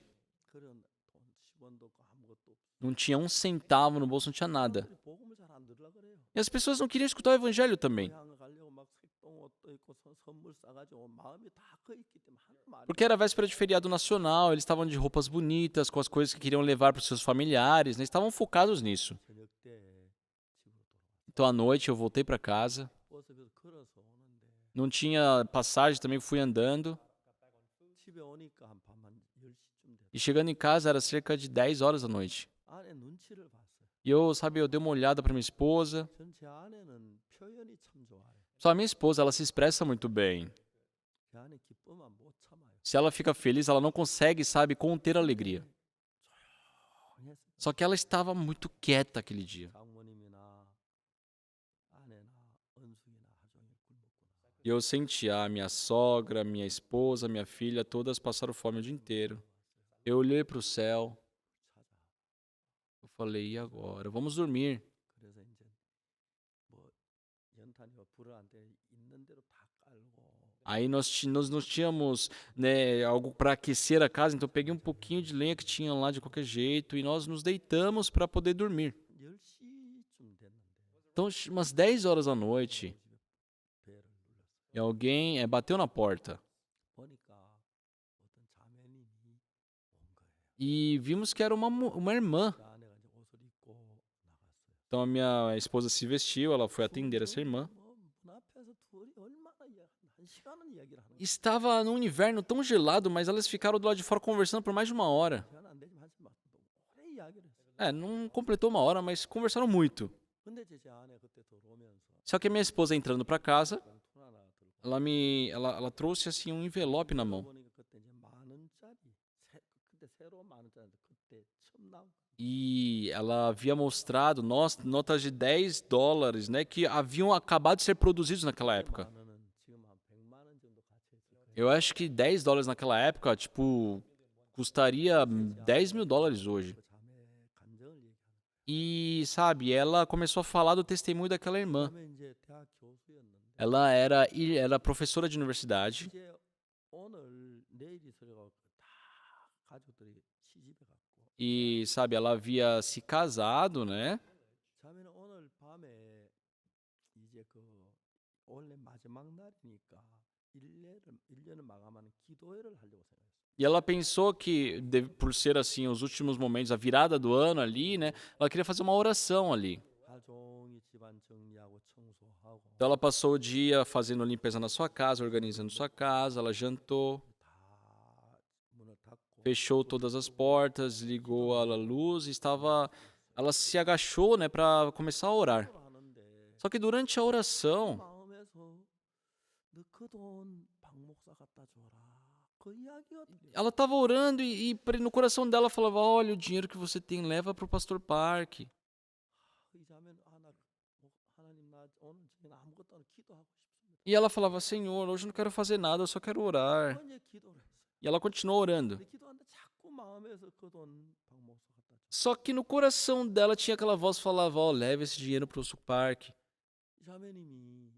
그런 돈 10원도 없고 아무것도 없어. não tinha um centavo no bolso, não tinha nada. 복음을 잘 안 들으려 그래요. E as pessoas não queriam escutar o evangelho também. 고향을 가려고 막 색동 옷도 입고 선물 싸가지고 마음이 다 커있기 때문에 하는 말이. Porque era véspera de feriado nacional, eles estavam de roupas bonitas, com as coisas que queriam levar para os seus familiares, né? Estavam focados nisso. 저녁 때 집으로 돌아왔어요. Então à noite eu voltei para casa, 버스에서 걸어서 오는데 não tinha passagem, também fui andando. 집에 오니까 한 10시쯤 됐어요. E chegando em casa era cerca de 10 horas da noite. 아내 눈치를 봤어요. E eu, sabe, eu dei uma olhada para minha esposa. 전 제 아내는 표현이 참 좋아요. Só a minha esposa, ela se expressa muito bem. 제 아내 기쁘면 못 참아요. Se ela fica feliz, ela não consegue, sabe, conter a alegria. 조용했어요. Só que ela estava muito quieta aquele dia. 장모님이나 아내나 은숙이나 하루 종일 굶었구나. E eu senti, minha sogra, minha esposa, minha filha, todas passaram fome o dia inteiro. Eu olhei para o céu, 찾아. eu falei, e agora? Vamos dormir. 그래서 이제 뭐 연탄이와 불을 안 때 있는 대로 다 깔고 Aí nós tínhamos, né, algo para aquecer a casa, então eu peguei um pouquinho de lenha que tinha lá de qualquer jeito e nós nos deitamos para poder dormir. 10시쯤 됐는데 Então, umas 10 horas da noite, 배를 눌렀어요. e alguém bateu na porta 보니까 어떤 자매님이 온 거예요. e vimos que era uma irmã. 그 아내가 이제 옷을 입고 나갔어요. Então a minha esposa se vestiu, ela foi atender essa irmã. 문 앞에서 둘이 얼마나 한 시간은 이야기를 하는 거예요. Estava num inverno tão gelado, mas elas ficaram do lado de fora conversando por mais de 1 hora. 시간 안 되지만 하지만 오래 이야기를 했어요. É, não completou 1 hora, mas conversaram muito. 근데 제 아내 그때 들어오면서 Só que a minha esposa entrando para casa, 봉투 하나 들고 ela trouxe assim um envelope na mão. 보니까 그때 이제 10,000원짜리 그때 새로 10,000원짜리 그때 처음 나온 거. E ela havia mostrado notas de $10, né, que haviam acabado de ser produzidos naquela época. 10,000원은 지금 한 100만 원 정도 가치가 Eu acho que $10 naquela época, tipo, custaria $10.000 hoje. 그 자매의 간증을 얘기하는 거예요. E, sabe, ela começou a falar do testemunho daquela 그 irmã. 자매 이제 대학 교수였는데 Ela era professora de universidade. 이제 오늘 내일이 서려고 다 가족들이 시집에 갔고 E, sabe, ela havia se casado, né? 자매는 오늘 밤에 이제 그 원래 마지막 날이니까 1년을 마감하는 기도회를 하려고 생각했어요. E ela pensou que, por ser assim, os últimos momentos, a virada do ano ali, né? Ela queria fazer uma oração ali. 하루 종일 집안 정리하고 청소하고 Então ela passou o dia fazendo limpeza na sua casa, organizando sua casa, ela jantou, 다 문을 닫고 fechou todas as portas, ligou a luz e estava. Ela se agachou, né, para começar a orar. 기도를 하는데 Só que durante a oração, 마음에서 너 그 돈 박 목사 갖다 줘라. 그 이야기가 들려요. ela estava orando e no coração dela falava: Olha, o dinheiro que você tem, leva para o Pastor Park. 이 자매는 하나님 나 오늘 저녁에 아무것도 안 기도하고 싶습니다. E ela falava: Senhor, hoje eu não quero fazer nada, eu só quero orar. 이제 기도를 했어요. E ela continuou orando. 근데 기도하는데 자꾸 마음에서 그 돈 박 목사 갖다 줘. Só que no coração dela tinha aquela voz que falava: Ó, leva esse dinheiro para o parque. 이 자매님이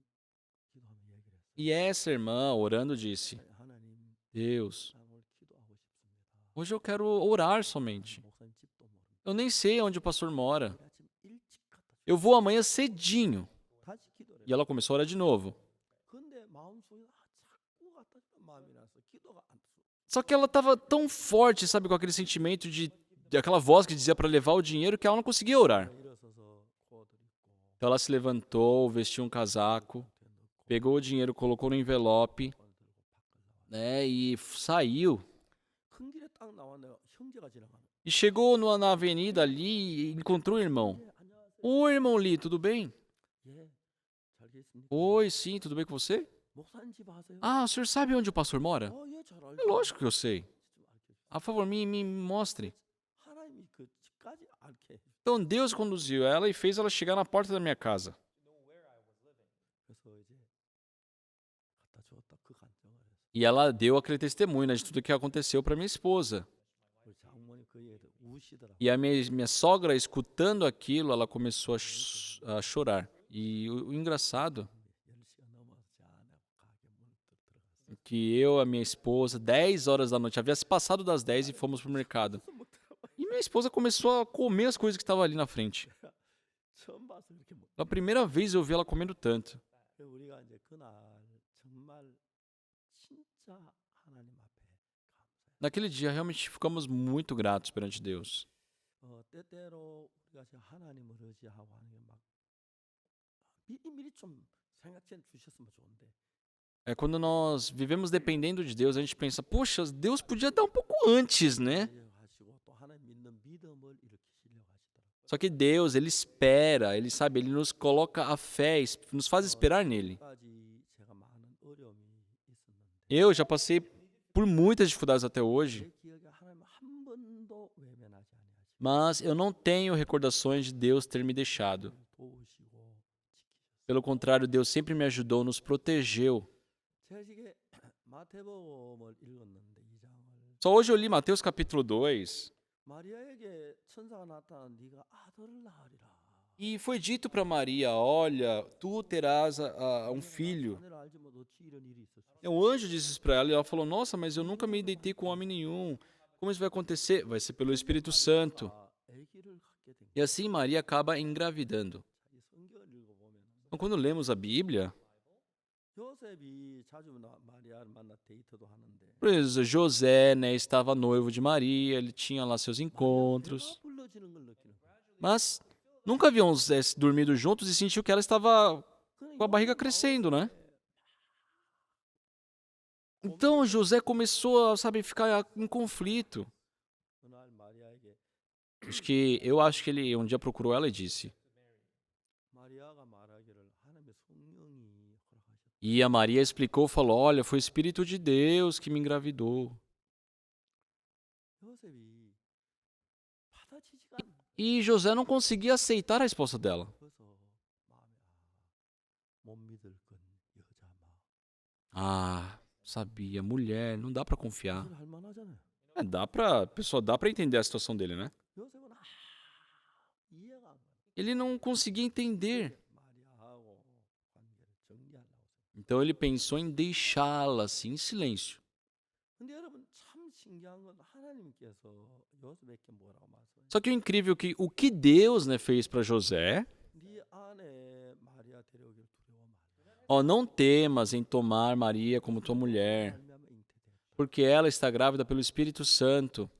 기도하며 얘기를 했어요. E essa irmã, orando, disse: 하나님, Deus, 나 오늘 기도하고 싶습니다. hoje eu quero orar somente. 목사님 집도 모릅니다. Eu nem sei onde o pastor mora. 내일 아침 일찍 갖다 줘. Eu vou amanhã cedinho. 다시 기도를 E ela começou a orar de novo. 근데 마음속에 자꾸 갖다 주는 마음이 나서 기도가 안 돼. Só que ela estava tão forte, sabe, com aquele sentimento de aquela voz que dizia para levar o dinheiro que ela não conseguia orar. 일어서서 코어들 입고 Então ela se levantou, vestiu um casaco, pegou o dinheiro, colocou no envelope, 돈 들고 밖을 나와. né, e saiu. 큰 길에 딱 나왔는데 형제가 지나가는. E chegou na avenida ali e encontrou o irmão. 예, 안녕하세요. Oi, irmão Lee, tudo bem? 예, 잘 계십니까? Oi, sim, tudo bem com você? 목사님 집 아세요? Ah, o senhor sabe onde o pastor mora? 예, 잘 알죠. É lógico que eu sei. 좀 알게 해주세요. A favor, me mostre. 하나님이 그 집까지 알게 해. Então Deus conduziu ela e fez ela chegar na porta da minha casa. 그래서 이제 갖다 주었다 그 간증을 했어요. E ela deu aquele testemunho, né, de tudo que aconteceu para minha esposa. 우리 장모님 그 얘기를 우시더라고요. E a minha sogra, escutando aquilo, ela começou a chorar. E o engraçado 10시가 넘어서 제 아내하고 가게 문을 뚝 들어갔어요. é que eu, a minha esposa, 10 horas da noite, havia se passado das 10 e fomos pro mercado. 그래서 못 들어가. E minha esposa começou a comer as coisas que estavam ali na frente. 처음 봐서 이렇게 못. Pela primeira vez eu vi ela comendo tanto. 그래서 우리가 이제 그날 정말 진짜 하나님 앞에 감사해요. Naquele dia, realmente ficamos muito gratos perante Deus. 때때로 우리가 지금 하나님을 의지하고 하는 게 막 미리미리 좀 생각해 주셨으면 좋은데 É quando nós vivemos dependendo de Deus, a gente pensa, poxa, Deus podia dar um pouco antes, né? 하시고 또 하나님 믿는 믿음을 일으키시려고 하시더라고요. Só que Deus, Ele espera, Ele sabe, Ele nos coloca a fé, nos faz esperar nele. 까지 제가 많은 어려움이 있었는데 Eu já passei por muitas dificuldades até hoje, 제 기억에 하나님 한 번도 외면하지 아니하시고 mas eu não tenho recordações de Deus ter me deixado. 도우시고 지키셨어요. Pelo contrário, Deus sempre me ajudou, nos protegeu. 제가 이게 마태복음을 읽었는데 2장을 Só hoje eu li Mateus capítulo 2 마리아에게 천사가 나타나 네가 아들을 낳으리라. e foi dito para Maria, olha, tu terás um filho. 아내를 알지 못 어찌 이런 일이 있었어. O anjo disse isso para ela e ela falou, nossa, mas eu nunca me deitei com homem nenhum. Como isso vai acontecer? Vai ser pelo Espírito Santo. 아기를 갖게 된 E assim Maria acaba engravidando. 이 성경을 읽어보면 Então, quando lemos a Bíblia, 요셉이 자주 마리아를 만나 데이트도 하는데 por exemplo, José, né, estava noivo de Maria, ele tinha lá seus encontros, 배가 불러지는 걸 느끼는 거야. mas nunca haviam dormido juntos e sentiu que ela estava 그러니까 com a barriga crescendo, né? Então José começou a, sabe, ficar em conflito. 그날 마리아에게 Eu acho que ele um dia procurou ela e disse. 마리아가 말하기를 하나님의 성령이 허락하셨다. E a Maria explicou, falou, olha, foi o Espírito de Deus que me engravidou. 요셉이 받아치지가 않아. E José não conseguia aceitar a resposta dela. 그래서 마음에 못 믿을 건 여자 마음. Ah, sabia, mulher, não dá para confiar. 이해를 할 만하잖아요. Pessoal, dá para entender a situação dele, né? 요셉은 이해가 안 가요. Ele não conseguia entender. 마리아하고 관계를 정리하려고. Então ele pensou em deixá-la assim em silêncio. 근데 여러분 참 신기한 건 하나님께서 요셉에게 뭐라고 말씀해요? Só que o incrível é que o que Deus, né, fez para José, 네 아내 마리아 데려오기를 두려워 말이야. ó, não temas em tomar Maria como tua mulher, 말미암아 잉태되었다. porque ela está grávida pelo Espírito Santo.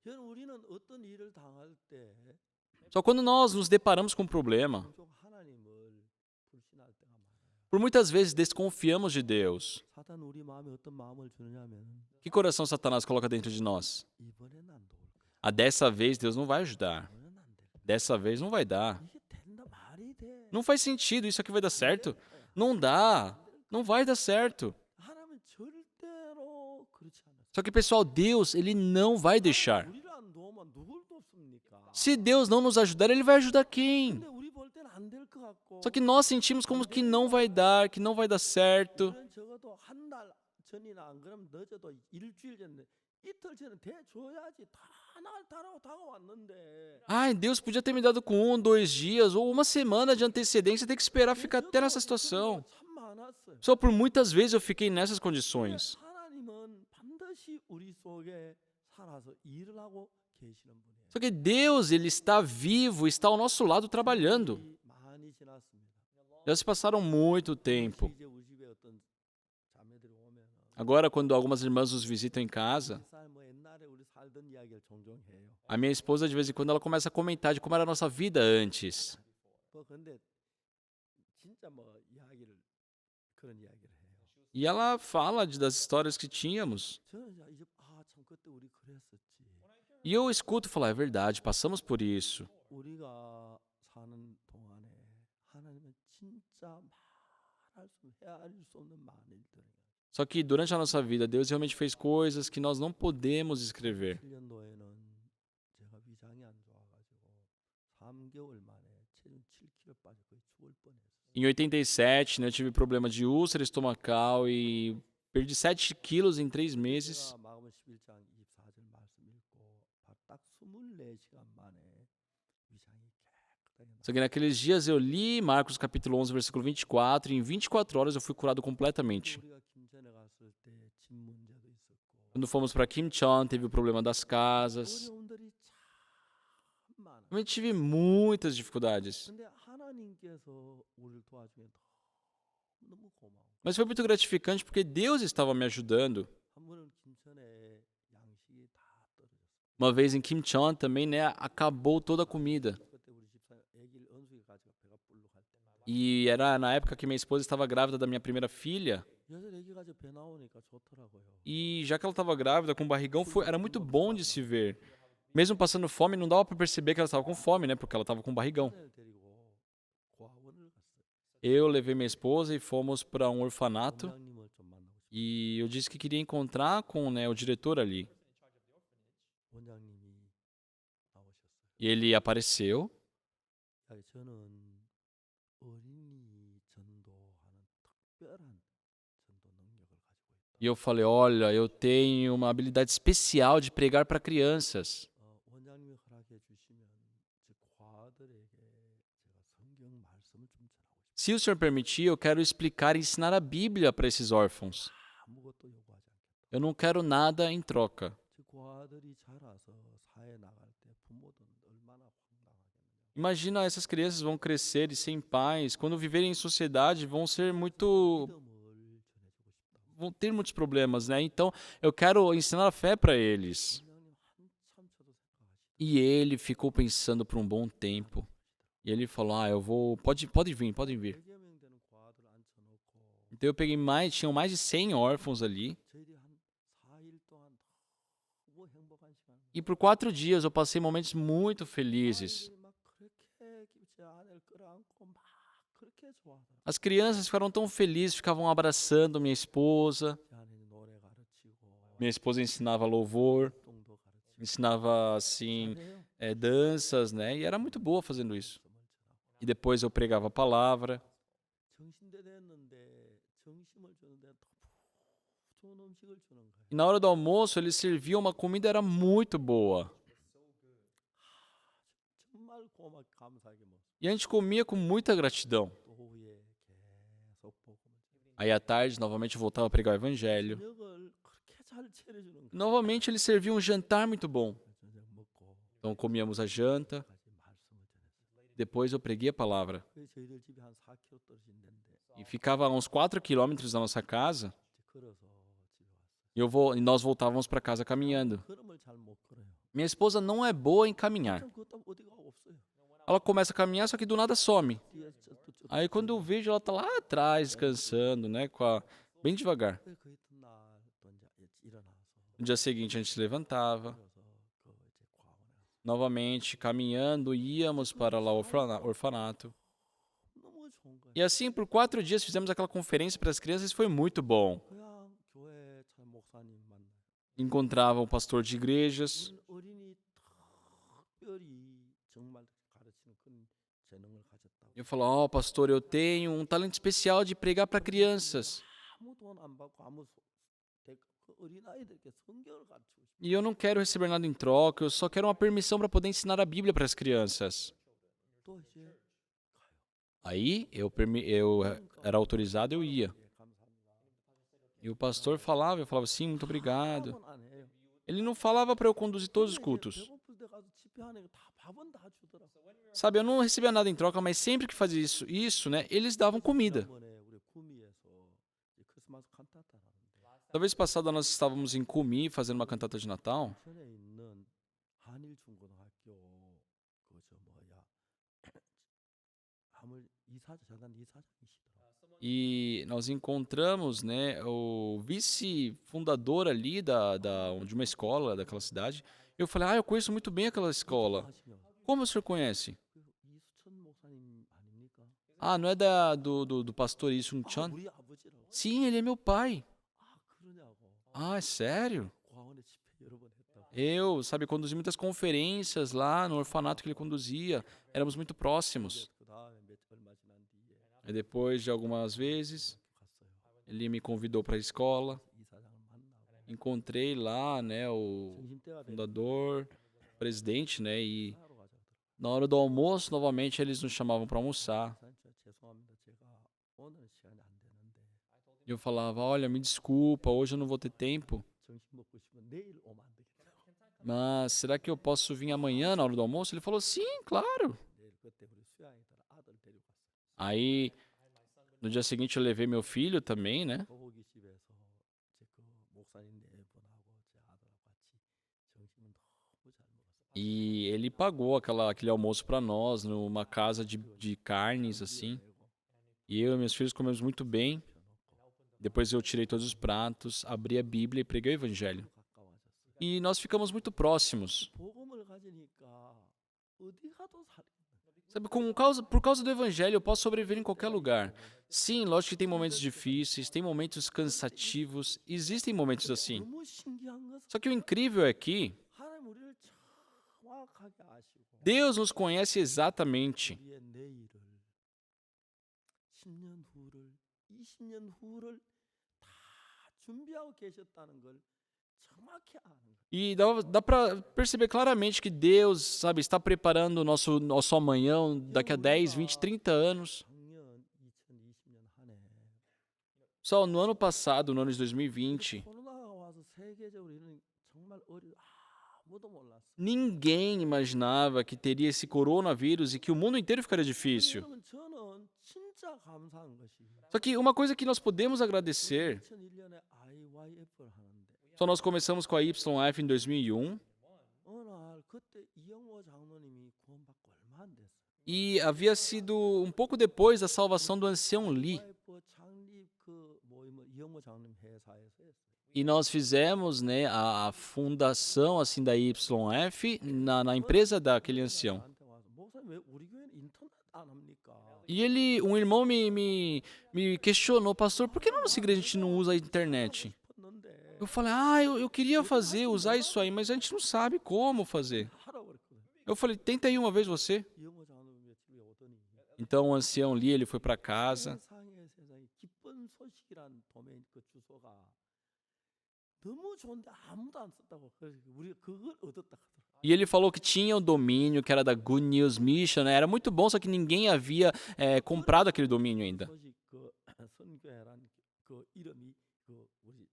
여러분 우리는 어떤 일을 당할 때 Só quando nós nos deparamos com um problema, 종종 하나님을 불신할 때가 많아요. por muitas vezes desconfiamos de Deus. 사단 우리 마음에 어떤 마음을 주느냐면 Que coração Satanás coloca dentro de nós? 이번엔 안 도울 거야. Ah, dessa vez Deus não vai ajudar. 이번엔 안 될 거야. Dessa vez não vai dar. 이게 된다 말이 돼. Não faz sentido, isso aqui vai dar certo? Não dá. Não vai dar certo. 하나님은 절대로 그렇지 않아요. Só que, pessoal, Deus, ele não vai deixar. 우리를 안 도우면 누굴 돕습니까? Se Deus não nos ajudar, ele vai ajudar quem? 근데 우리 볼 때는 안 될 것 같고. Só que nós sentimos como que não vai dar, que não vai dar certo. 우리는 적어도 한 달 전이나 안 그러면 늦어도 일주일 전에 이틀 전에 대줘야지 날 다가왔는데. Ai, Deus podia ter me dado com 1, 2 dias ou uma semana de antecedência, tem que esperar ficar até nessa situação. 참 많았어요. Só por muitas vezes eu fiquei nessas condições. 하나님은 반드시 우리 속에 살아서 일을 하고 계시는 분이에요. Só que Deus, ele está vivo, está ao nosso lado trabalhando. 많이 지났습니다. Já se passaram muito tempo. 이제 우리 집에 어떤 자매들이 오면 Agora, quando algumas irmãs nos visitam em casa, 뭐 옛날에 우리 살던 이야기를 종종 해요. a minha esposa, de vez em quando, ela começa a comentar de como era a nossa vida antes. 뭐 근데 진짜 뭐 이야기를 그런 이야기를 해요. E ela fala das histórias que tínhamos. 저는 이제 참 그때 우리 그랬었지. E eu escuto falar, é verdade, passamos por isso. 우리가 사는 동안에 하나님은 진짜 헤아릴 수 없는 많은 일들. Só que durante a nossa vida, Deus realmente fez coisas que nós não podemos escrever. 7년도에는 제가 위장이 안 좋아가지고 3개월 만에 체중 7kg 빠져 거의 죽을 뻔했어요. Em 87, né, eu tive problema de úlcera estomacal e perdi 7 quilos em 3 meses. 제가 마가복음 11장 24절 말씀 읽고 딱 24시간 만에 위장이 깨끗하게 Só que naqueles dias eu li Marcos capítulo 11, versículo 24, e em 24 horas eu fui curado completamente. 우리가 김천에 갔을 때 집 문제도 있었고 Quando fomos para Kimcheon, teve o problema das casas. 어려움들이 참 많아. Eu tive muitas dificuldades. 근데 하나님께서 우리를 도와주면 너무 고마워. Mas foi muito gratificante porque Deus estava me ajudando. 한 번은 김천에 양식이 다 떨어졌어. Uma vez em Kimcheon também, né, acabou toda a comida. 그때 우리 집사 애기를 은숙이 가지고 배가 불룩할 때. E era na época que minha esposa estava grávida da minha primeira filha. 여자 애기 가지고 배 나오니까 좋더라고요. E já que ela estava grávida com barrigão, era muito bom de se ver. Mesmo passando fome, não dava para perceber que ela estava com fome, né? Porque ela estava com barrigão. 아내를 데리고 고아원을 갔어요. Eu levei minha esposa e fomos para um orfanato. 원장님을 좀 만나고 싶어. E eu disse que queria encontrar com, né, o diretor ali. 원장님이 나오셨어요. E ele apareceu. 저는 어린이 전도하는 특별한 전도 능력을 가지고 있다. E eu falei, olha, eu tenho uma habilidade especial de pregar para crianças. 원장님이 허락해 주시면 제 과들에게 제가 성경 말씀을 좀 전하고 싶어요. Se o senhor permitir, eu quero explicar e ensinar a Bíblia para esses órfãos. 아무것도 요구하지 않겠다. Eu não quero nada em troca. 제 과들이 자라서 사회에 나갈 때 부모들은 얼마나 황당하겠느냐. Imagina, essas crianças vão crescer e sem pais. Quando viverem em sociedade, vão ser muito... 믿음을 전해주고 싶다. vão ter muitos problemas, né? Então, eu quero ensinar a fé para eles. 원장님 한참 저도 생각하시다. E ele ficou pensando por um bom tempo. E ele falou, eu vou... Pode vir, podem vir. 100여 명 되는 과들을 앉혀놓고 Então eu peguei tinham mais de 100 órfãos ali. 저희들이 한 4일 동안 너무 행복한 시간. E por 4 dias eu passei momentos muito felizes. 아이들이 막 그렇게 제 아내를 끌어안고 막 그렇게 좋아하더라고요. As crianças ficaram tão felizes, ficavam abraçando minha esposa. 제 아내는 노래 가르치고 Minha esposa ensinava louvor, 활동도 가르치고 ensinava, assim, 잘해요. danças, né? E era muito boa fazendo isso. 말씀을 전하고. E depois eu pregava a palavra. 정신대 됐는데 정심을 주는데 너무 좋은 음식을 주는 거예요. E na hora do almoço, eles serviam uma comida, era muito boa. 정말 고맙게 감사하게 먹었어요. E a gente comia com muita gratidão. 또 오후에 계속 복음을 Aí à tarde, novamente, eu voltava a pregar o evangelho. 저녁을 그렇게 잘 차려주는 거예요. Novamente, eles serviam um jantar muito bom. 저녁 먹고 Então, comíamos a janta. 까지 말씀을 전했어요. Depois, eu preguei a palavra. 그게 저희들 집이 한 4km 떨어진 데인데 E ficava a uns 4 quilômetros da nossa casa. 이제 걸어서 집에 왔어요. E nós voltávamos para casa caminhando. 걸음을 잘 못 걸어요. Minha esposa não é boa em caminhar. 그것 때문에 어디가 없어요. Ela começa a caminhar, só que do nada some. 뒤에 Aí quando eu vejo, ela tá lá atrás, descansando, né? Bem devagar. 그 이튿날 또 이제 일어나서 No dia seguinte, a gente se levantava. 걸어서 그 이제 과원에 Novamente, caminhando, íamos para lá o orfanato. 너무 좋은 거예요. E assim, por 4 dias, fizemos aquela conferência para as crianças e foi muito bom. 그냥 교회 참 목사님 만나요. Encontrava um pastor de igrejas. 어린이 특별히 정말 가르치는 그런 재능을 가졌다고. Eu falo, ó, pastor, eu tenho um talento especial de pregar para crianças. 아무 돈 안 받고 그 어린아이들께 성경을 가르치고 싶어요. E eu não quero receber nada em troca, eu só quero uma permissão para poder ensinar a Bíblia para as crianças. 또 이제 가요. Aí eu era autorizado, eu ia. 예, 감사합니다. E o pastor falava, eu falava, sim, muito obrigado. 밥은 안 해요. Ele não falava para eu conduzir todos os 근데 이제 cultos. 배고플 때 가서 집회하니까 다 밥은 다 주더라고. Sabe, eu não recebia nada em troca, mas sempre que fazia isso, né, eles davam comida. 지난번에 우리 구미에서 이 크리스마스 칸타타 하는데 Da vez passada nós estávamos em Cumi fazendo uma cantata de Natal. 전에 있는 한일 중고등학교 그저 뭐야 화물 재단 이사장이시더라고. E nós encontramos, né, o vice-fundador ali de uma escola daquela cidade. Eu falei, eu conheço muito bem aquela escola. 하시면 Como o senhor conhece? 그 이수천 목사님 아닙니까? Ah, não é do pastor Isun 아, Chan? 우리 아버지라고. Sim, ele é meu pai. 아, 그러냐고. Ah, é sério? 과원에 집회 여러 번 했다고. Eu, sabe, conduzi muitas conferências lá no orfanato que ele conduzia. Éramos muito próximos. 그다음에 얼마 지난 뒤에 Aí depois de algumas vezes, 갔어요. ele me convidou para a escola. 이사장을 만나고 Encontrei lá, né, o 점심때가 되면 fundador, o presidente, né, e 하러 가자 그러더라고. na hora do almoço, novamente, eles nos chamavam para almoçar. 목사님, 저 죄송합니다. 제가 오늘 시간이 안 되는데 E eu falava, olha, me desculpa, hoje eu não vou ter tempo, 점심 먹고 싶으면 내일 오면 안 되겠다고. mas será que eu posso vir amanhã na hora do almoço? Ele falou, sim, claro. 내일 그때 우리 수양이들 아들 데리고 갔어요. Aí, no dia seguinte, eu levei meu filho também, né? 거기 집에서 그 목사님 네 분하고 제 아들하고 같이 점심은 너무 잘 먹었어요. E ele pagou aquele almoço para nós, numa casa de carnes, assim. E eu e meus filhos comemos muito bem. Depois eu tirei todos os pratos, abri a Bíblia e preguei o Evangelho. 가까워졌어요. E nós ficamos muito próximos. 복음을 가지니까 어디 가도 살이. Sabe, por causa do Evangelho, eu posso sobreviver em qualquer lugar. Sim, lógico que tem momentos difíceis, tem momentos cansativos, existem momentos assim. 너무 신기한 것은 Só que o incrível é que 하나님 우리를 정확하게 아시고 Deus nos conhece exatamente. 우리의 내일을 10년 후를 20년 후를 다 준비하고 계셨다는 걸 정확히 아는 거예요. E dá para perceber claramente que Deus, sabe, está preparando o nosso amanhã daqui a 10, 20, 30 anos. 작년 2020년 한 해 Só no ano passado, no ano de 2020, 코로나가 와서 세계적으로 이런 정말 아무도 몰랐어요. ninguém imaginava que teria esse coronavírus e que o mundo inteiro ficaria difícil. 여러분 저는 진짜 감사한 것이 Só que uma coisa que nós podemos agradecer, 2001년에 IYF를 하는데 só nós começamos com a YF em 2001 어느 날 그때 이영호 장로님이 구원받고 얼마 안 됐어요. e havia sido um pouco depois da salvação do ancião Lee. YF 창립 그 모임을 이영호 장로님 회사에서 했어요. E nós fizemos, né, a fundação assim da YF na empresa daquele ancião. 나한테 와서 목사님 왜 우리 교회는 인터넷 안 합니까? E um irmão me questionou, pastor, por que na nossa igreja a gente não usa a internet? 싶었는데 Eu falei, eu queria usar isso aí, mas a gente não sabe como fazer. 하라고 그랬거든요. Eu falei, tenta aí uma vez você. 이영호 장로님이 집에 오더니 Então o ancião Lee, ele foi para casa. 세상에 기쁜 소식이란 도메인 그 주소가 너무 좋은데 아무도 안 썼다고. 그래서 우리가 그걸 얻었다 하더라고요. E ele falou que tinha o domínio, que era da Good News Mission, né? Era muito bom, só que ninguém havia comprado aquele domínio ainda. 소식 그 선교회란 그 이름이 그 우리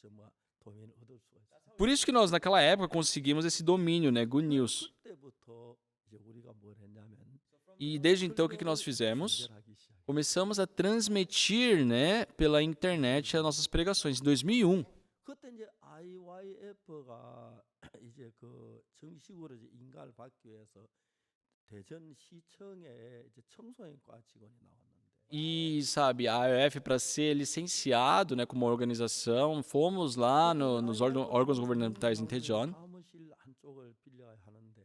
저뭐 도면을 얻을 수가 있어요. Por isso que nós, naquela época, conseguimos esse domínio, né? Good News. 그때부터 이제 우리가 뭘 했냐면 E desde então, o que nós fizemos? 전달하기 시작. Começamos a transmitir, né, pela internet as nossas pregações. Em 2001. 그때 이제 IYF가 이제 그 정식으로 이제 인가를 받기 위해서 대전시청에 이제 청소년과 직원이 나왔는데 E, sabe, a AF, para ser licenciado, né, como organização, fomos lá nos órgãos governamentais em Daejeon. 사무실 한쪽을 빌려야 하는데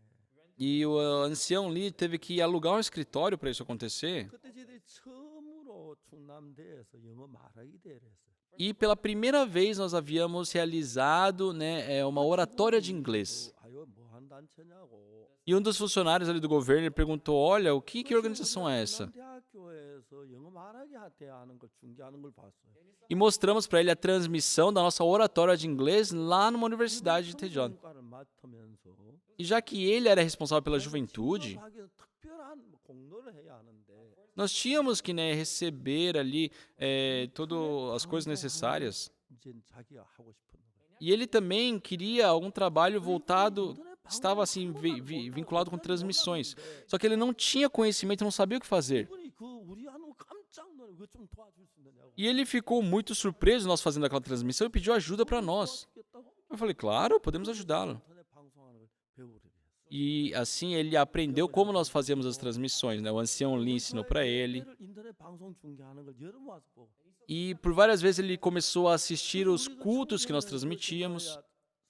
E o ancião Lee teve que alugar um escritório para isso acontecer. 그때 저희들이 처음으로 충남대에서 영어 말하기 대회를 했어요. E pela primeira vez nós havíamos realizado, né, uma oratória de inglês. 아유 뭐한 단체냐고. E um dos funcionários ali do governo ele perguntou: Olha, que organização é essa? 대학교에서 영어 말하기 대회하는 걸 중계하는 걸 봤어요. E mostramos para ele a transmissão da nossa oratória de inglês lá numa universidade de Daejeon. 청소년과를 맡으면서 E já que ele era responsável pela juventude, 하기 위해서 특별한 공로를 해야 하는데 nós tínhamos que, né, receber ali todas as coisas necessárias. 이제 자기가 하고 싶은 거예요. E ele também queria algum trabalho voltado, estava assim vinculado com transmissões. Só que ele não tinha conhecimento, não sabia o que fazer. 이분이 그 우리 하는 거 깜짝 놀래. 그거 좀 도와줄 수 있느냐고. E ele ficou muito surpreso nós fazendo aquela transmissão e pediu ajuda para nós. Eu falei: Claro, podemos ajudá-lo. 인터넷 방송하는 걸 배우려 했어. E assim ele aprendeu como nós fazíamos as transmissões, né? O ancião Lee ensinou para ele. 인터넷 방송 중계하는 걸 여러 번 와서 보고. E por várias vezes ele começou a assistir os cultos que nós transmitíamos.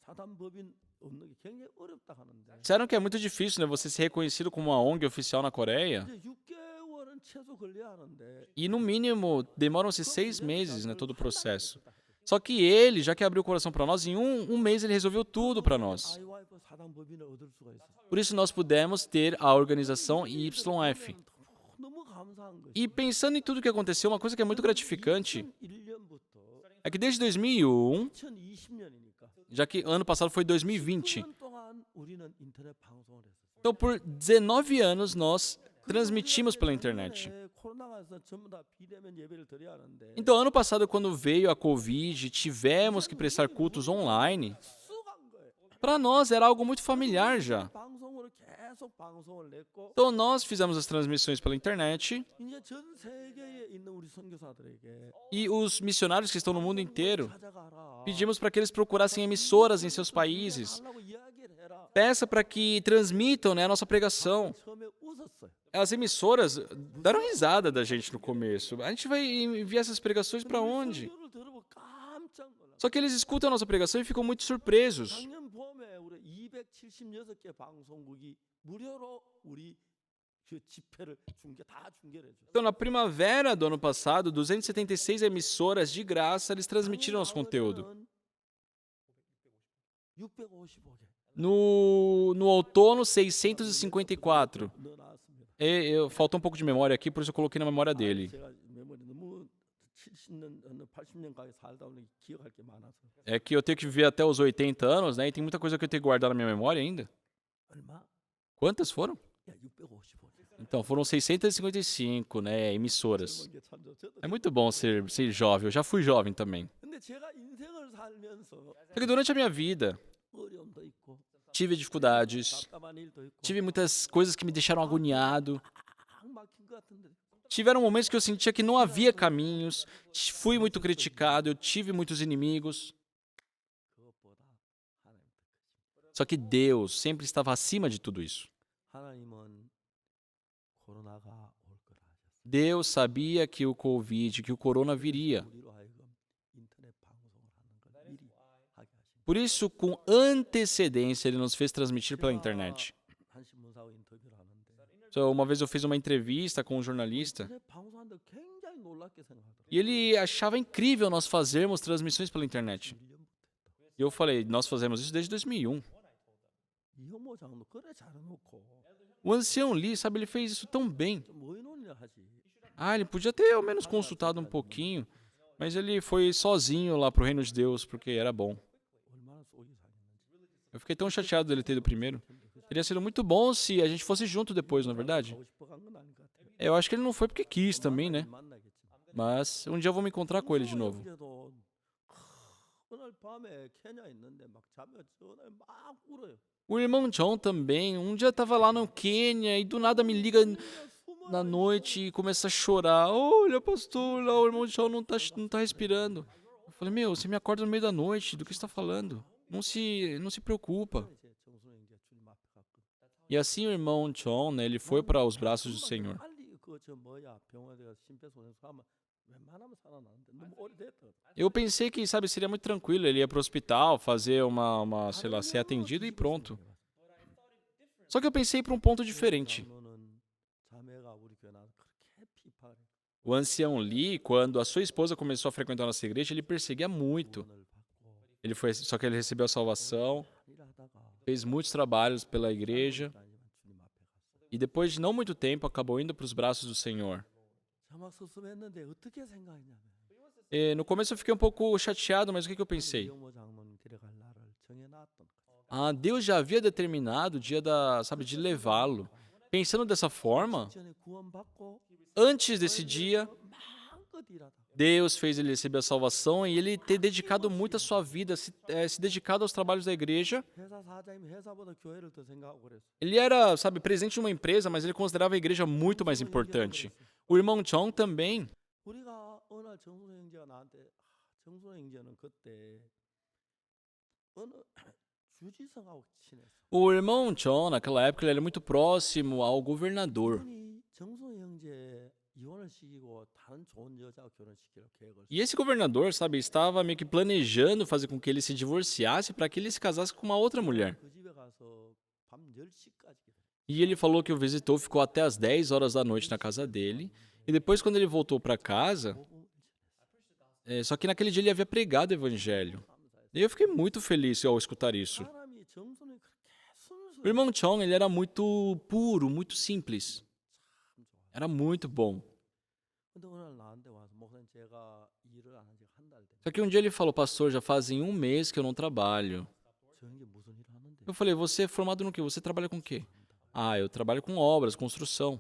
사단법인 없는 게 굉장히 어렵다 하는데. Disseram que é muito difícil, né, você ser reconhecido como uma ONG oficial na Coreia. 이제 6개월은 최소 걸려야 하는데. E no mínimo demoram-se 6 meses, né, todo o processo. Só que ele, já que abriu o coração para nós, em um mês ele resolveu tudo para nós. IYF 사단법인을 얻을 수가 있어. Por isso nós pudemos ter a organização YF. 너무 감사한 거지. E pensando em tudo que aconteceu, uma coisa que é muito gratificante 2001년부터 é que desde 2001, 2020년이니까 já que ano passado foi 2020, 10년 동안 우리는 인터넷 방송을 했었어요. então por 19 anos nós transmitimos pela internet. 코로나가 와서 전부 다 비대면 예배를 드려야 하는데 Então ano passado, quando veio a Covid, tivemos que prestar cultos online. 쑥한 거예요. Para nós era algo muito familiar já. 방송으로 계속 방송을 냈고 Então nós fizemos as transmissões pela internet 이제 전 세계에 있는 우리 선교사들에게 e os missionários que estão no mundo inteiro 찾아가라. pedimos para que eles procurassem emissoras em seus países. 하려고 이야기를 해라. Peça para que transmitam, né, a nossa pregação. 처음에 웃었어요. As emissoras deram risada da gente no começo. A gente vai enviar essas pregações para onde? 설교를 들어보고 깜짝 놀랐어요. Só que eles escutam a nossa pregação e ficam muito surpresos. 작년 봄에 우리 276개 방송국이 무료로 우리 그 집회를 다 중계를 해줘요. Então, na primavera do ano passado, 276 emissoras de graça, eles transmitiram nosso conteúdo. 655개 No outono, 654. 넣어놨습니다. Faltou um pouco de memória aqui, por isso eu coloquei na memória dele. 제가 메모리 너무 70년, 80년까지 살다 보니 기억할 게 많아서. É que eu tenho que viver até os 80 anos, né? E tem muita coisa que eu tenho que guardar na minha memória ainda. 얼마? Quantas foram? 야, 655개. Então, foram 655, né, emissoras. 젊은 게 참 저도. É muito bom ser jovem. Eu já fui jovem também. 근데 제가 인생을 살면서 Só que durante a minha vida, 어려움도 있고 tive dificuldades, 답답한 일도 있고 tive muitas coisas que me deixaram agoniado. 막 막힌 것 같은데 Tiveram momentos que eu sentia que não havia caminhos, fui muito criticado, eu tive muitos inimigos. 그것보다 하나님 더 크십니다. Só que Deus sempre estava acima de tudo isso. 하나님은 코로나가 올 거라 하셨어요. Deus sabia que o Covid, que o corona viria. 우리로 하여금 인터넷 방송을 하는 걸 미리 하게 하십니다. Por isso, com antecedência, Ele nos fez transmitir pela internet. 한 신문사와 인터뷰를 하는데 Então, uma vez eu fiz uma entrevista com um jornalista 인터넷 방송하는데 굉장히 놀랍게 생각하더라고요. e ele achava incrível nós fazermos transmissões pela internet. 1년부터 E eu falei, nós fazemos isso desde 2001. 이현모 장로 그래 잘해놓고 O ancião Lee, sabe, ele fez isso tão bem. 좀 모의논이나 하지. Ah, ele podia ter ao menos consultado um pouquinho. Mas ele foi sozinho lá pro reino de Deus, porque era bom. 얼마나 속이 상했는지. Eu fiquei tão chateado dele ter ido primeiro. Teria sido muito bom se a gente fosse junto depois, não é verdade? 가고 싶어 간 건 아닌 것 같아요. Eu acho que ele não foi porque quis também, né? 만나겠지만. Mas um dia eu vou me encontrar com ele de novo. 형제도 오늘 밤에 케냐 있는데 막 자며 전화에 막 울어요. O irmão John também, um dia tava lá no Quênia e do nada me liga na noite e começa a chorar. Olha, pastor, lá o irmão John não tá respirando. Eu falei, meu, você me acorda no meio da noite, do que você tá falando? Não se preocupa. 이제 정순 형제 주님 앞에 갔고. E assim o irmão John, né, ele foi para os braços do Senhor. 빨리 그저 뭐야 병원에 가서 심폐소생술 하면 웬만하면 살아나는데 너무 오래됐다. Eu pensei que, sabe, seria muito tranquilo, ele ia pro hospital, fazer sei lá, ser atendido e pronto. Só que eu pensei para um ponto diferente. 장로는 자매가 우리 교회 나와서 그렇게 비판해. O ancião Lee, quando a sua esposa começou a frequentar a nossa igreja, ele perseguia muito. 구원을 받고 Só que ele recebeu a salvação, 일을 하다가 fez muitos trabalhos pela igreja 아니지만 주님 앞에 갔어. e depois de não muito tempo acabou indo para os braços do Senhor. 자막 섭섭했는데 어떻게 생각했냐면 E no começo eu fiquei um pouco chateado, mas o que eu pensei? 이영모 장로님 데려갈 날을 정해놨던 거지. Ah, Deus já havia determinado o dia de levá-lo. Pensando dessa forma, 전에 구원받고 antes desse dia, 마음껏 일하다. Deus fez ele receber a salvação e ele ter dedicado muito a sua vida, se dedicado aos trabalhos da igreja. 회사 사장이면 회사보다 교회를 더 생각하고 그랬어. Ele era, sabe, presidente de uma empresa, mas ele considerava a igreja muito mais importante. O irmão John também. 우리가 어느 날 정순 형제가 나한테 정순 형제는 그때 어느 주지성하고 친했어. O irmão John, naquela época, ele era muito próximo ao governador. 그분이 정순 형제 이혼을 시키고 다른 좋은 여자와 결혼시키려 계획을 E esse governador, sabe, estava meio que planejando fazer com que ele se divorciasse para que ele se casasse com uma outra mulher. 그 집에 가서 밤 10시까지 E ele falou que o visitou, ficou até as 10 horas da noite na casa dele. E depois, quando ele voltou para casa, só que naquele dia ele havia pregado o evangelho. E eu fiquei muito feliz ao escutar isso. 사람이 정순이 그렇게 순수 O irmão Chong, ele era muito puro, muito simples. Era muito bom. 근데 어느 날 나한테 와서 목사님 제가 일을 안 한 지가 한 달 됐어요. Só que um dia ele falou, pastor, já fazem um mês que eu não trabalho. 저 형제 무슨 일을 하는데? Eu falei, você é formado no quê? Você trabalha com o quê? Ah, eu trabalho com obras, construção.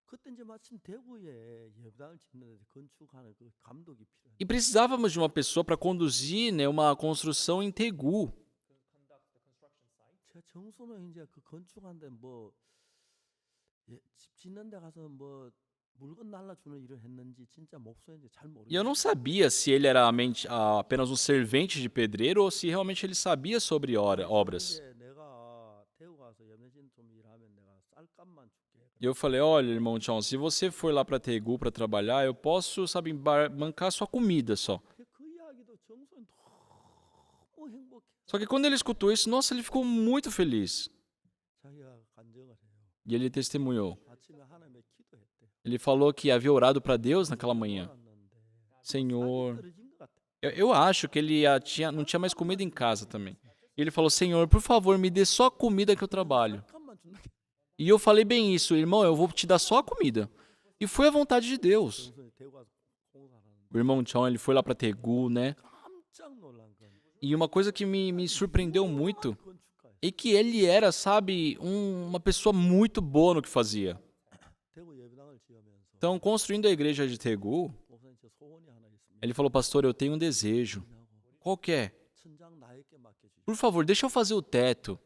그때 이제 마침 대구에 예배당을 짓는데 건축하는 그 감독이 필요해. E precisávamos de uma pessoa para conduzir, né, uma construção em Tegu. 제가 정순호 이제 그 건축하는데 뭐 집 짓는 데 가서 뭐 물건 날라주는 일을 했는지 진짜 목소리인지 잘 E eu 모르겠어요. não sabia se ele era apenas um servente de pedreiro ou se realmente ele sabia sobre obras. 이제 내가 대구 가서 예배진 좀 일하면 내가 쌀값만 줄게. E eu falei, olha, irmão Chong, se você for lá para Tegu para trabalhar, eu posso, sabe, bancar sua comida só. 그 이야기도 정순이 너무 행복해. Só que quando ele escutou isso, nossa, ele ficou muito feliz. 자기가 간증을 해요. E ele testemunhou. 아침에 하나님의 기도했대. Ele falou que havia orado para Deus naquela manhã. 알았는데 Senhor, 떨어진 것 같아. eu acho que ele não tinha mais comida em casa também. E ele falou, Senhor, por favor, me dê só a comida que eu trabalho. 쌀값만 준다. E eu falei bem isso, irmão, eu vou te dar só a comida. E foi a vontade de Deus. 정순이 대구 가서 공사하는데 O irmão Chong, ele foi lá para Tegu, né? 깜짝 놀란 건 E uma coisa que me surpreendeu muito 건축가예요. é que ele era, sabe, uma pessoa muito boa no que fazia. 대구 예배당을 지으면서 Então, construindo a igreja de Tegu, 목사님 저 소원이 하나 있습니다. ele falou, pastor, eu tenho um desejo. Qual que é? 천장 나에게 맡겨주시오. Por favor, deixa eu fazer o teto.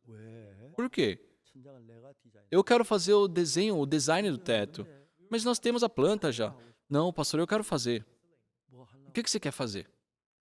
왜? Por quê? 천장을 내가 디자인. Eu quero fazer o design do teto. Mas nós temos a planta já. Não, pastor, eu quero fazer. 뭐 하려고? O que você quer fazer?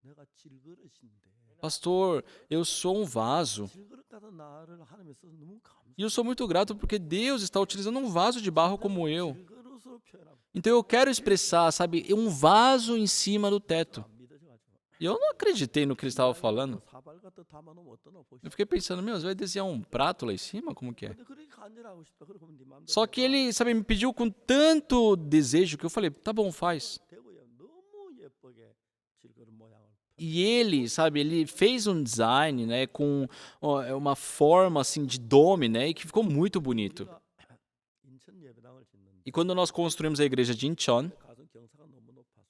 내가 질그릇인데. Pastor, eu sou um vaso. 질그릇 같은 나를 하나님이 써서 너무 감사. E eu sou muito grato porque Deus está utilizando um vaso de barro como eu. 질그릇으로 표현하면 Então eu quero expressar, sabe, um vaso em cima do teto. 안 믿어져가지고. E eu não acreditei no que ele estava falando. 사발 같은 담아놓으면 어떠나 보시오. Eu fiquei pensando, meu, você vai desenhar um prato lá em cima? Como que é? 근데 그렇게 간절하고 싶다. 그러면 네 마음대로. Só que ele, sabe, me pediu com tanto desejo que eu falei, tá bom, faz. 대구에 너무 예쁘게 질그릇 모양을. E ele, sabe, ele fez um design, né, com uma forma assim de dome, né, e que ficou muito bonito. 우리가 인천 예배당을 E quando nós construímos a igreja de Incheon, 가서 경사가 너무 높았어.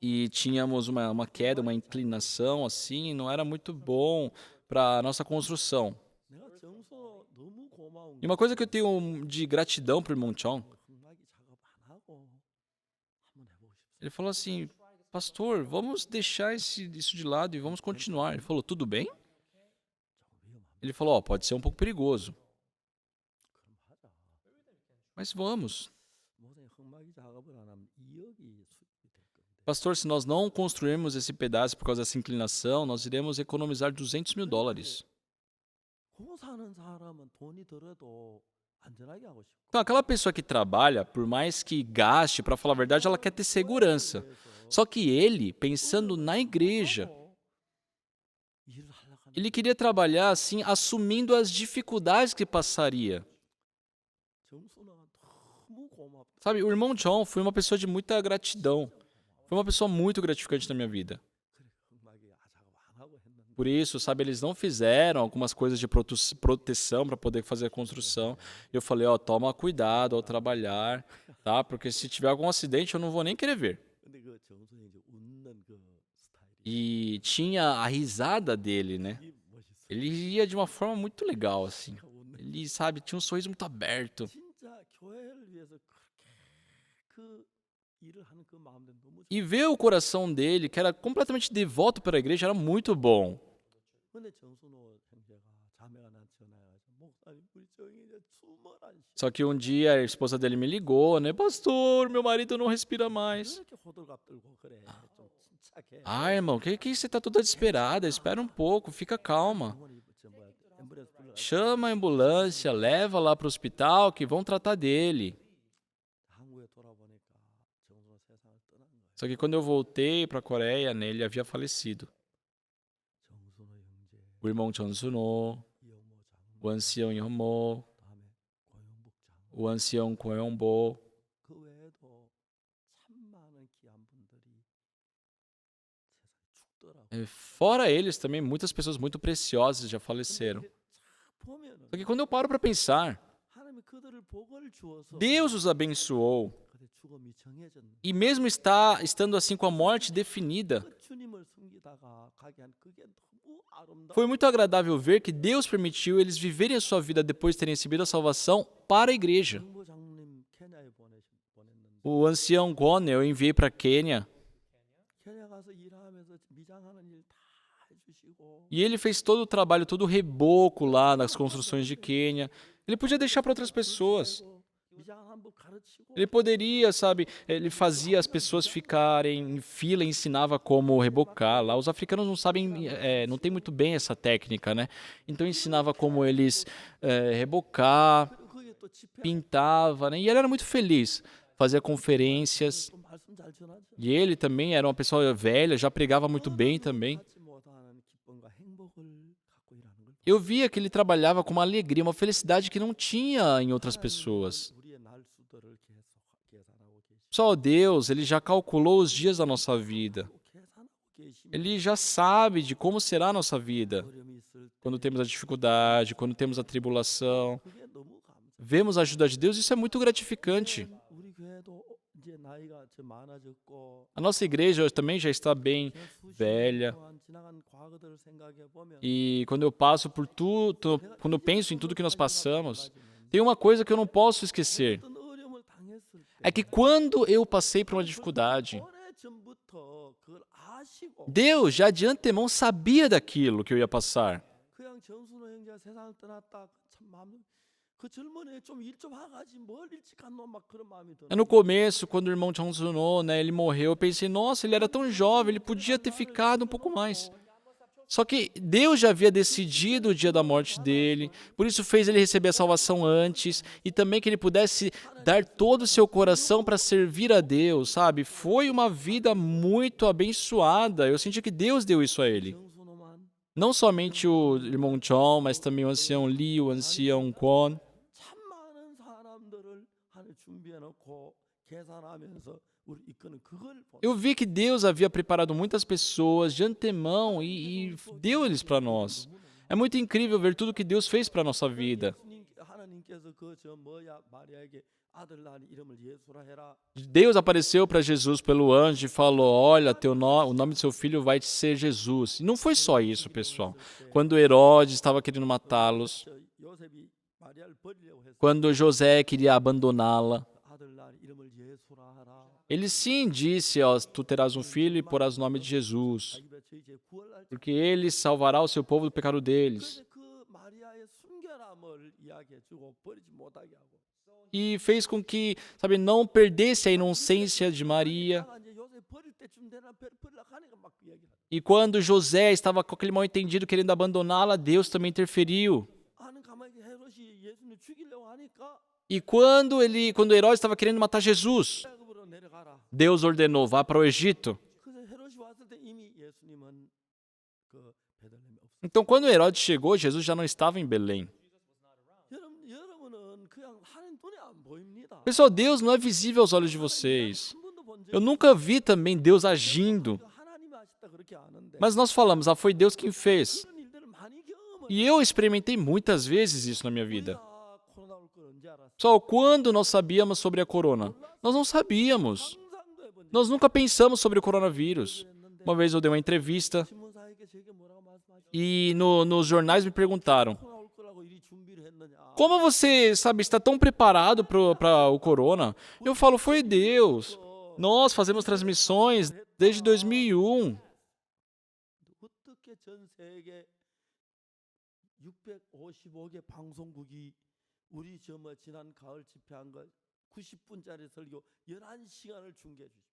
e tínhamos uma queda, uma inclinação assim, não era muito bom para a nossa construção. 내가 정서 너무 고마운 E uma coisa que eu tenho de gratidão para o irmão Chong, 흙막이 작업 안 하고 한번 해보고 싶어. ele falou assim, pastor, vamos deixar isso de lado e vamos continuar. Ele falou, tudo bem? 조금 위험합니다. Ele falou, ó, pode ser um pouco perigoso, 그럼 하자. mas vamos. 목사님 흙막이 작업을 안 하면 2억이 수입이 될 겁니다. Pastor, se nós não construirmos esse pedaço por causa dessa inclinação, nós iremos economizar $200.000. 고 사는 사람은 돈이 들어도 안전하게 하고 싶고. Então, aquela pessoa que trabalha, por mais que gaste, para falar a verdade, ela quer ter segurança. Só que ele, pensando na igreja, 일을 하려고 하는 ele queria trabalhar assim, assumindo as dificuldades que passaria. 정수는 너무 고맙다. Sabe, o irmão John foi uma pessoa de muita gratidão. Foi uma pessoa muito gratificante na minha vida. 그래 흙막이 작업 안 하고 했는데 Por isso, sabe, eles não fizeram algumas coisas de proteção para poder fazer a construção. Eu falei, ó, toma cuidado ao trabalhar, tá? Porque se tiver algum acidente, eu não vou nem querer ver. 근데 그 정수는 이제 웃는 그 스타일이 E tinha a risada dele, né? 멋있어. Ele ia de uma forma muito legal, assim. 웃는 Ele, sabe, tinha um sorriso muito aberto. 진짜 교회를 위해서 그렇게 그 일을 하는 그 마음도 너무 좋아. E ver o coração dele, que era completamente devoto para a igreja, era muito bom. 근데 정순호 형제가 자매가 나한테 전화해가지고 목사님 우리 정이 이제 숨을 안 쉬어. Só que um dia a esposa dele me ligou, né? Pastor, meu marido não respira mais. 그렇게 호들갑 들고 그래 좀 침착해. Ah, irmão, que você tá toda desesperada? Espera um pouco, fica calma. 병원에 저 뭐야 앰뷸런스 불러가지고 Chama a ambulância, leva lá para o hospital que vão tratar dele. 한국에 돌아보니까 정순호 세상을 떠난 거야. Só que quando eu voltei para a Coreia, né, ele havia falecido. 정순호 형제, O irmão Chonsuno, 이영모 장모, o ancião Yomo, 다음에 고영복 장모. o ancião Koyonbo. 그 외에도 참 많은 귀한 분들이 세상에 죽더라고. Fora eles também, muitas pessoas muito preciosas já faleceram. 근데 참 보면은 Só que quando eu paro para pensar, 하나님이 그들을 복을 주어서 Deus os abençoou. 그들의 죽음이 정해졌네. E mesmo estando assim com a morte definida, 그 주님을 섬기다가 가게 한 그게 너무 아름다워. foi muito agradável ver que Deus permitiu eles viverem a sua vida depois de terem recebido a salvação para a igreja. 장모장님 케냐에 보냈는데 O ancião Gone eu enviei para Quênia 케냐 가서 일하면서 미장하는 일 다 해주시고 e ele fez todo o trabalho, todo o reboco lá nas construções de Quênia. Ele podia deixar para outras pessoas. 미장한 법 가르치고 Ele poderia, sabe, ele fazia as pessoas ficarem em fila e ensinava como rebocar lá. Os africanos não sabem, não tem muito bem essa técnica, né? Então ensinava como eles rebocar, 거기에 또 집회 pintava, né? E ele era muito feliz. Fazia conferências. 또 말씀 잘 전하죠. E ele também era uma pessoa velha, já pregava muito bem também. 갖지 못하는 기쁨과 행복을 갖고 일하는 걸 Eu via que ele trabalhava com uma alegria, uma felicidade que não tinha em outras pessoas. 우리의 날수들을 계산하고 계시고 Só Deus, ele já calculou os dias da nossa vida. 계산하고 계시면 Ele já sabe de como será a nossa vida. 어려움이 있을 때 Quando temos a dificuldade, quando temos a tribulação. 그게 너무 감사. Vemos a ajuda de Deus, isso é muito gratificante. 우리 교회도 이제 나이가 좀 많아졌고 A nossa igreja hoje também já está bem 수십 velha. 년 동안 지나간 과거들을 생각해 보면 E quando eu passo por tudo, quando eu penso em tudo que nós passamos, tem uma coisa que eu não posso esquecer. 어떤 어려움을 당했을 때 É que quando eu passei por uma dificuldade, 오래전부터 그걸 아시고 Deus já de antemão sabia daquilo que eu ia passar. 그냥 정순호 형제가 세상을 떠났다 참 마음 그 젊은 애 좀 일 좀 하가지 뭘 일찍 갔노 막 그런 마음이 들어. No começo, quando o irmão Chong Suno, né, ele morreu, eu pensei, nossa, ele era tão jovem, ele podia ter ficado um pouco mais. Só que Deus já havia decidido o dia da morte dele, por isso fez ele receber a salvação antes e também que ele pudesse dar todo o seu coração para servir a Deus, sabe? Foi uma vida muito abençoada. Eu senti que Deus deu isso a ele. 정순호만 Não somente o irmão Chong, mas também o ancião Lee, o ancião Kwon. 참 많은 사람들을 하늘 준비해 놓고 계산하면서 우리 이끄는 그걸 보. Eu vi que Deus havia preparado muitas pessoas de antemão e deu eles para nós. É muito incrível ver tudo que Deus fez para a nossa vida. 하나님께서 그 저 뭐야 마리아에게 아들 낳은 이름을 예수라 해라. Deus apareceu para Jesus pelo anjo e falou: Olha, o nome do seu filho vai ser Jesus. E não foi só isso, pessoal. Quando Herodes estava querendo matá-los, 저 요셉이 마리아를 버리려고 했어. quando José queria abandoná-la, 아들 낳은 이름을 예수라 하라. ele sim disse: Ó, tu terás um filho e porás o nome de Jesus, 자기 뱃의 죄 구원할 때 porque ele salvará o seu povo do pecado deles. 그런데 그 마리아의 순결함을 이야기해주고 버리지 못하게 하고. E fez com que, sabe, não perdesse a inocência de Maria. 이제 요셉 버릴 때쯤 되나 버리려고 하니까 막 얘기하는. E quando José estava com aquele mal entendido querendo abandoná-la, Deus também interferiu. 아는 가만히 헤롯이 예수님 죽이려고 하니까 E quando Herodes estava querendo matar Jesus, 애굽으로 내려가라. Deus ordenou: vá para o Egito. 그래서 헤롯이 왔을 때 이미 예수님은 그 베들레헴에 없어. Então, quando Herodes chegou, Jesus já não estava em Belém. 여러분은 그냥 하나님 눈에 안 보입니다. Pessoal, Deus não é visível aos olhos de vocês. 한 번도 본 적이 Eu nunca vi também Deus agindo. 하나님이 하셨다 그렇게 아는데. Mas nós falamos: foi Deus quem fez. 그런 일들을 많이 경험을. E eu experimentei muitas vezes isso na minha vida. 우리가 코로나 올 걸 언제 알았어? Pessoal, quando nós sabíamos sobre a corona? Nós não sabíamos. 상상도 해본 적 Nós nunca pensamos sobre o coronavírus. 없는데 Uma vez eu dei uma entrevista 신문사에게 제게 뭐라고 말씀하셨어요? e nos jornais me perguntaram: 코로나 올 거라고 이리 준비를 했느냐? como você, sabe, está tão preparado para o corona? Eu falo: foi Deus. Nós fazemos transmissões desde 2001. 어떻게 전 세계 655개 방송국이 우리 지난 가을 집회한 거 90분짜리 설교 11시간을 중계해 주십시오.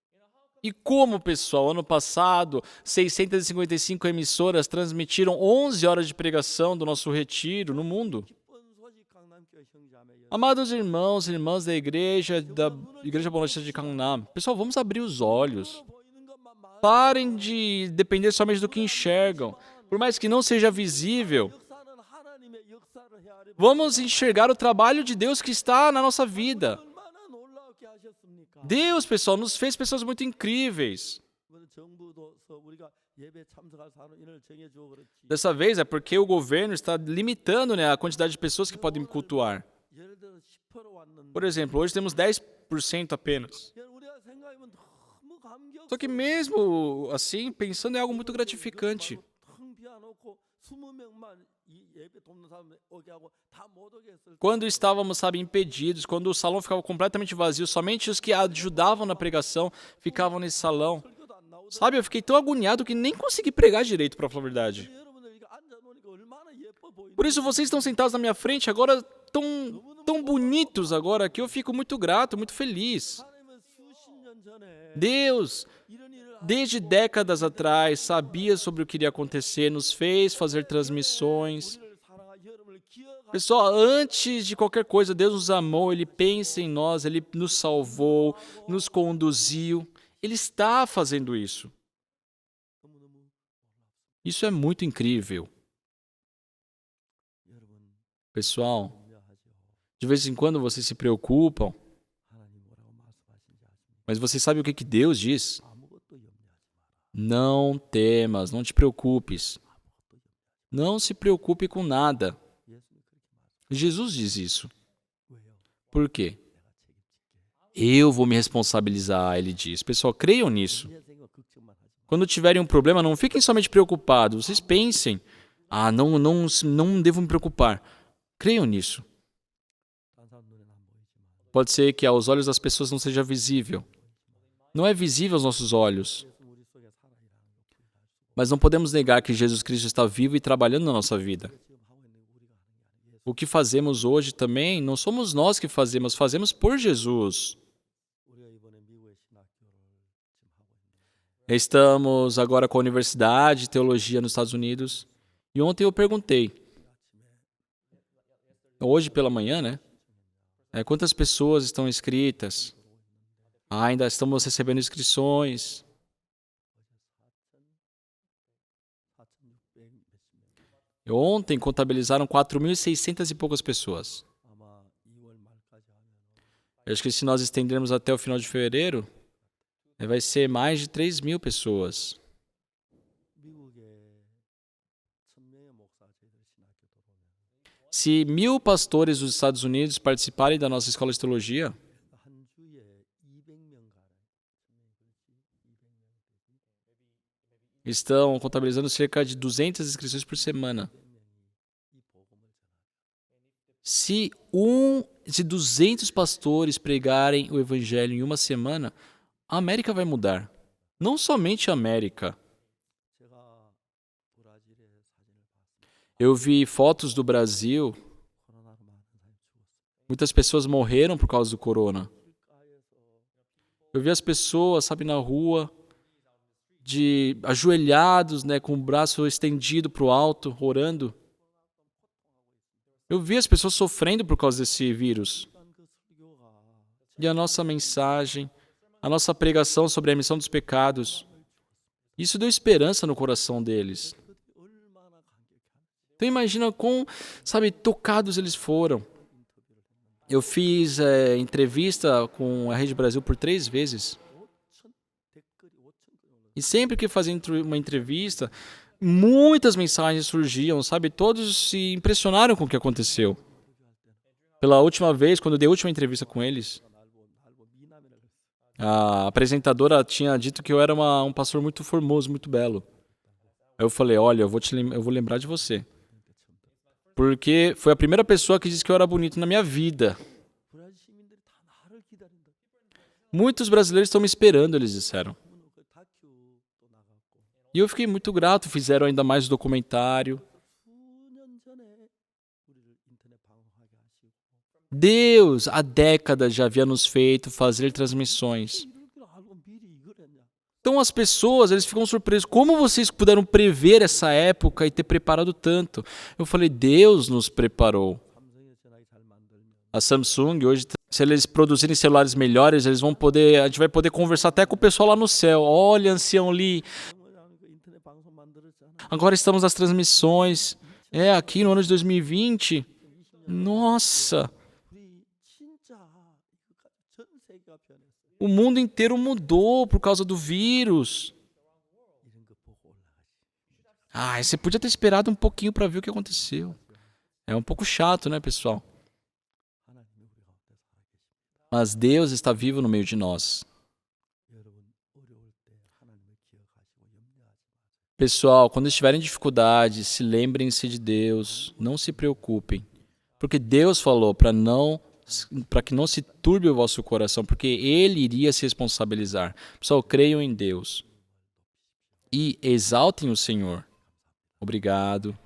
E como, pessoal, ano passado, 655 emissoras transmitiram 11 horas de pregação do nosso retiro no mundo. 기쁜 소식 강남교회 형제자매 여러분. Amados irmãos e irmãs da Igreja Boa de Gangnam, pessoal, vamos abrir os olhos. 보이는 것만 말. Parem de depender somente do que enxergam. Por mais que não seja visível, 역사는 하나님의 역사를 헤아려. vamos enxergar o trabalho de Deus que está na nossa vida. 얼마나 놀랍게 하셨습니까? Deus, pessoal, nos fez pessoas muito incríveis. 이번에 정부도서 우리가 예배 참석할 사람 인을 정해 주고 그렇지. Dessa vez é porque o governo está limitando, né, a quantidade de pessoas que podem cultuar. 예를 들어 10% 왔는데. Por exemplo, hoje temos 10% apenas. 우리가 생각하면 너무 감격. Só que mesmo assim, pensando em algo muito gratificante. 텅 비워놓고 20명만 이 예배 돕는 사람 오게 하고 다 못 오게 했을 때 Quando estávamos, sabe, impedidos, quando o salão ficava completamente vazio, somente os que ajudavam na pregação ficavam nesse salão. 설교도 안 나오더라고요. Sabe, eu fiquei tão agoniado que nem consegui pregar direito, para falar a verdade. 여러분들 이거 앉아놓으니까 얼마나 예뻐 보이는. Por isso, vocês estão sentados na minha frente agora tão bonitos agora que eu fico muito grato, muito feliz. 하나님은 수십 년 전에 Deus, 이런 일을 desde décadas atrás, sabia sobre o que iria acontecer, nos fez fazer transmissões. 우리를 사랑하 여러분을 기억하. Pessoal, antes de qualquer coisa, Deus nos amou, Ele pensa em nós, Ele nos salvou, nos conduziu. Ele está fazendo isso. 너무너무 Isso é muito incrível. 여러분 Pessoal, 염려하죠. de vez em quando vocês se preocupam, 하나님 뭐라고 말씀하신지 아십니까? mas você sabe o que Deus diz? 아무것도 염려하지 마라. Não temas, não te preocupes. Não se preocupe com nada. 예수님 그렇게 말씀. Jesus diz isso. 왜요? Por quê? 내가 책임질게. Eu vou me responsabilizar, ele diz. Pessoal, creiam nisso. 내 생각 걱정만 하지 마. Quando tiverem um problema, não fiquem somente preocupados. Vocês pensem, não devo me preocupar. Creiam nisso. 다른 사람 눈에는 안 보이지만 Pode ser que aos olhos das pessoas não seja visível. Não é visível aos nossos olhos. 예수 우리 속에 살아있라는 거 부인할 수가 Mas não podemos negar que Jesus Cristo está vivo e trabalhando na nossa vida. 없어요. 지금 하고 있는 거 우리가 하는 게 아니에요. 예수 O que fazemos hoje também, não somos nós que fazemos, fazemos por Jesus. 우리가 이번에 미국의 신학교를 지금 하고 있는데 Estamos agora com a Universidade de Teologia nos Estados Unidos. E ontem eu perguntei, hoje pela manhã, né? Quantas pessoas estão inscritas? Ainda estamos recebendo inscrições. 4,600 몇십 명. E ontem contabilizaram 4.600 e poucas pessoas. 아마 2월 말까지 하면 Eu acho que se nós estendermos até o final de fevereiro, vai ser mais de 3.000 pessoas. 미국에 1,000명의 목사 저희들 신학교 들어오면 Se 1.000 pastores dos Estados Unidos participarem da nossa escola de teologia, estão contabilizando cerca de 200 inscrições por semana. Se 200 pastores pregarem o evangelho em uma semana, a América vai mudar. Não somente a América. 제가 브라질의 사진을 봤습니다. Eu vi fotos do Brasil, 코로나로 많은 사람이 죽었어요. muitas pessoas morreram por causa do corona. 길가에서 Eu vi as pessoas, sabe, na rua, ajoelhados, né, com o braço estendido para o alto, orando. Eu vi as pessoas sofrendo por causa desse vírus. 일단 그 설교가 E a nossa mensagem, a nossa pregação sobre a remissão dos pecados, isso deu esperança no coração deles. 그들이 얼마나 감격해하는지 Então imagina quão, sabe, tocados eles foram. 인터뷰를 했는데 Eu fiz entrevista com a Rede Brasil por 3 vezes. 5천 댓글이 5천 건 E sempre que fazia uma entrevista, muitas mensagens surgiam, sabe? Todos se impressionaram com o que aconteceu. 인터뷰할 때는 Pela última vez, quando eu dei a última entrevista com eles, 날 보고 미남이라 그랬어요. a apresentadora tinha dito que eu era um pastor muito formoso, muito belo. Aí eu falei, olha, eu vou lembrar de você. Porque foi a primeira pessoa que disse que eu era bonito na minha vida. 브라질 시민들이 다 나를 기다린다. Muitos brasileiros estão me esperando, eles disseram. 그러면 그 다큐도 나갔고 E eu fiquei muito grato, fizeram ainda mais documentário. 수년 전에 우리를 인터넷 방송하게 하시고 Deus, há décadas, já havia nos feito fazer transmissões. 이럴 줄 알고 미리 이걸 했냐? Então as pessoas, eles ficam surpresos. Como vocês puderam prever essa época e ter preparado tanto? Eu falei, Deus nos preparou. 삼성의 전화기 잘 만들면 A Samsung, hoje, se eles produzirem celulares melhores, a gente vai poder conversar até com o pessoal lá no céu. Olha, ancião Lee, 그 인터넷 방송 만들었잖아. agora estamos nas transmissões. Aqui no ano de 2020. Nossa, 우리 진짜 이거 전 세계가 변했어. o mundo inteiro mudou por causa do vírus. 이런 거 보고 올라가지. Você podia ter esperado um pouquinho para ver o que aconteceu. É um pouco chato, né, pessoal? 하나님이 우리 가운데 살아계십니다. Mas Deus está vivo no meio de nós. 여러분 어려울 때 하나님을 기억하시고 염려하지 마세요. Pessoal, quando estiverem em dificuldade, se lembrem-se de Deus. Não se preocupem. Porque Deus falou para que não se turbe o vosso coração, porque Ele iria se responsabilizar. Pessoal, creiam em Deus. E exaltem o Senhor. Obrigado.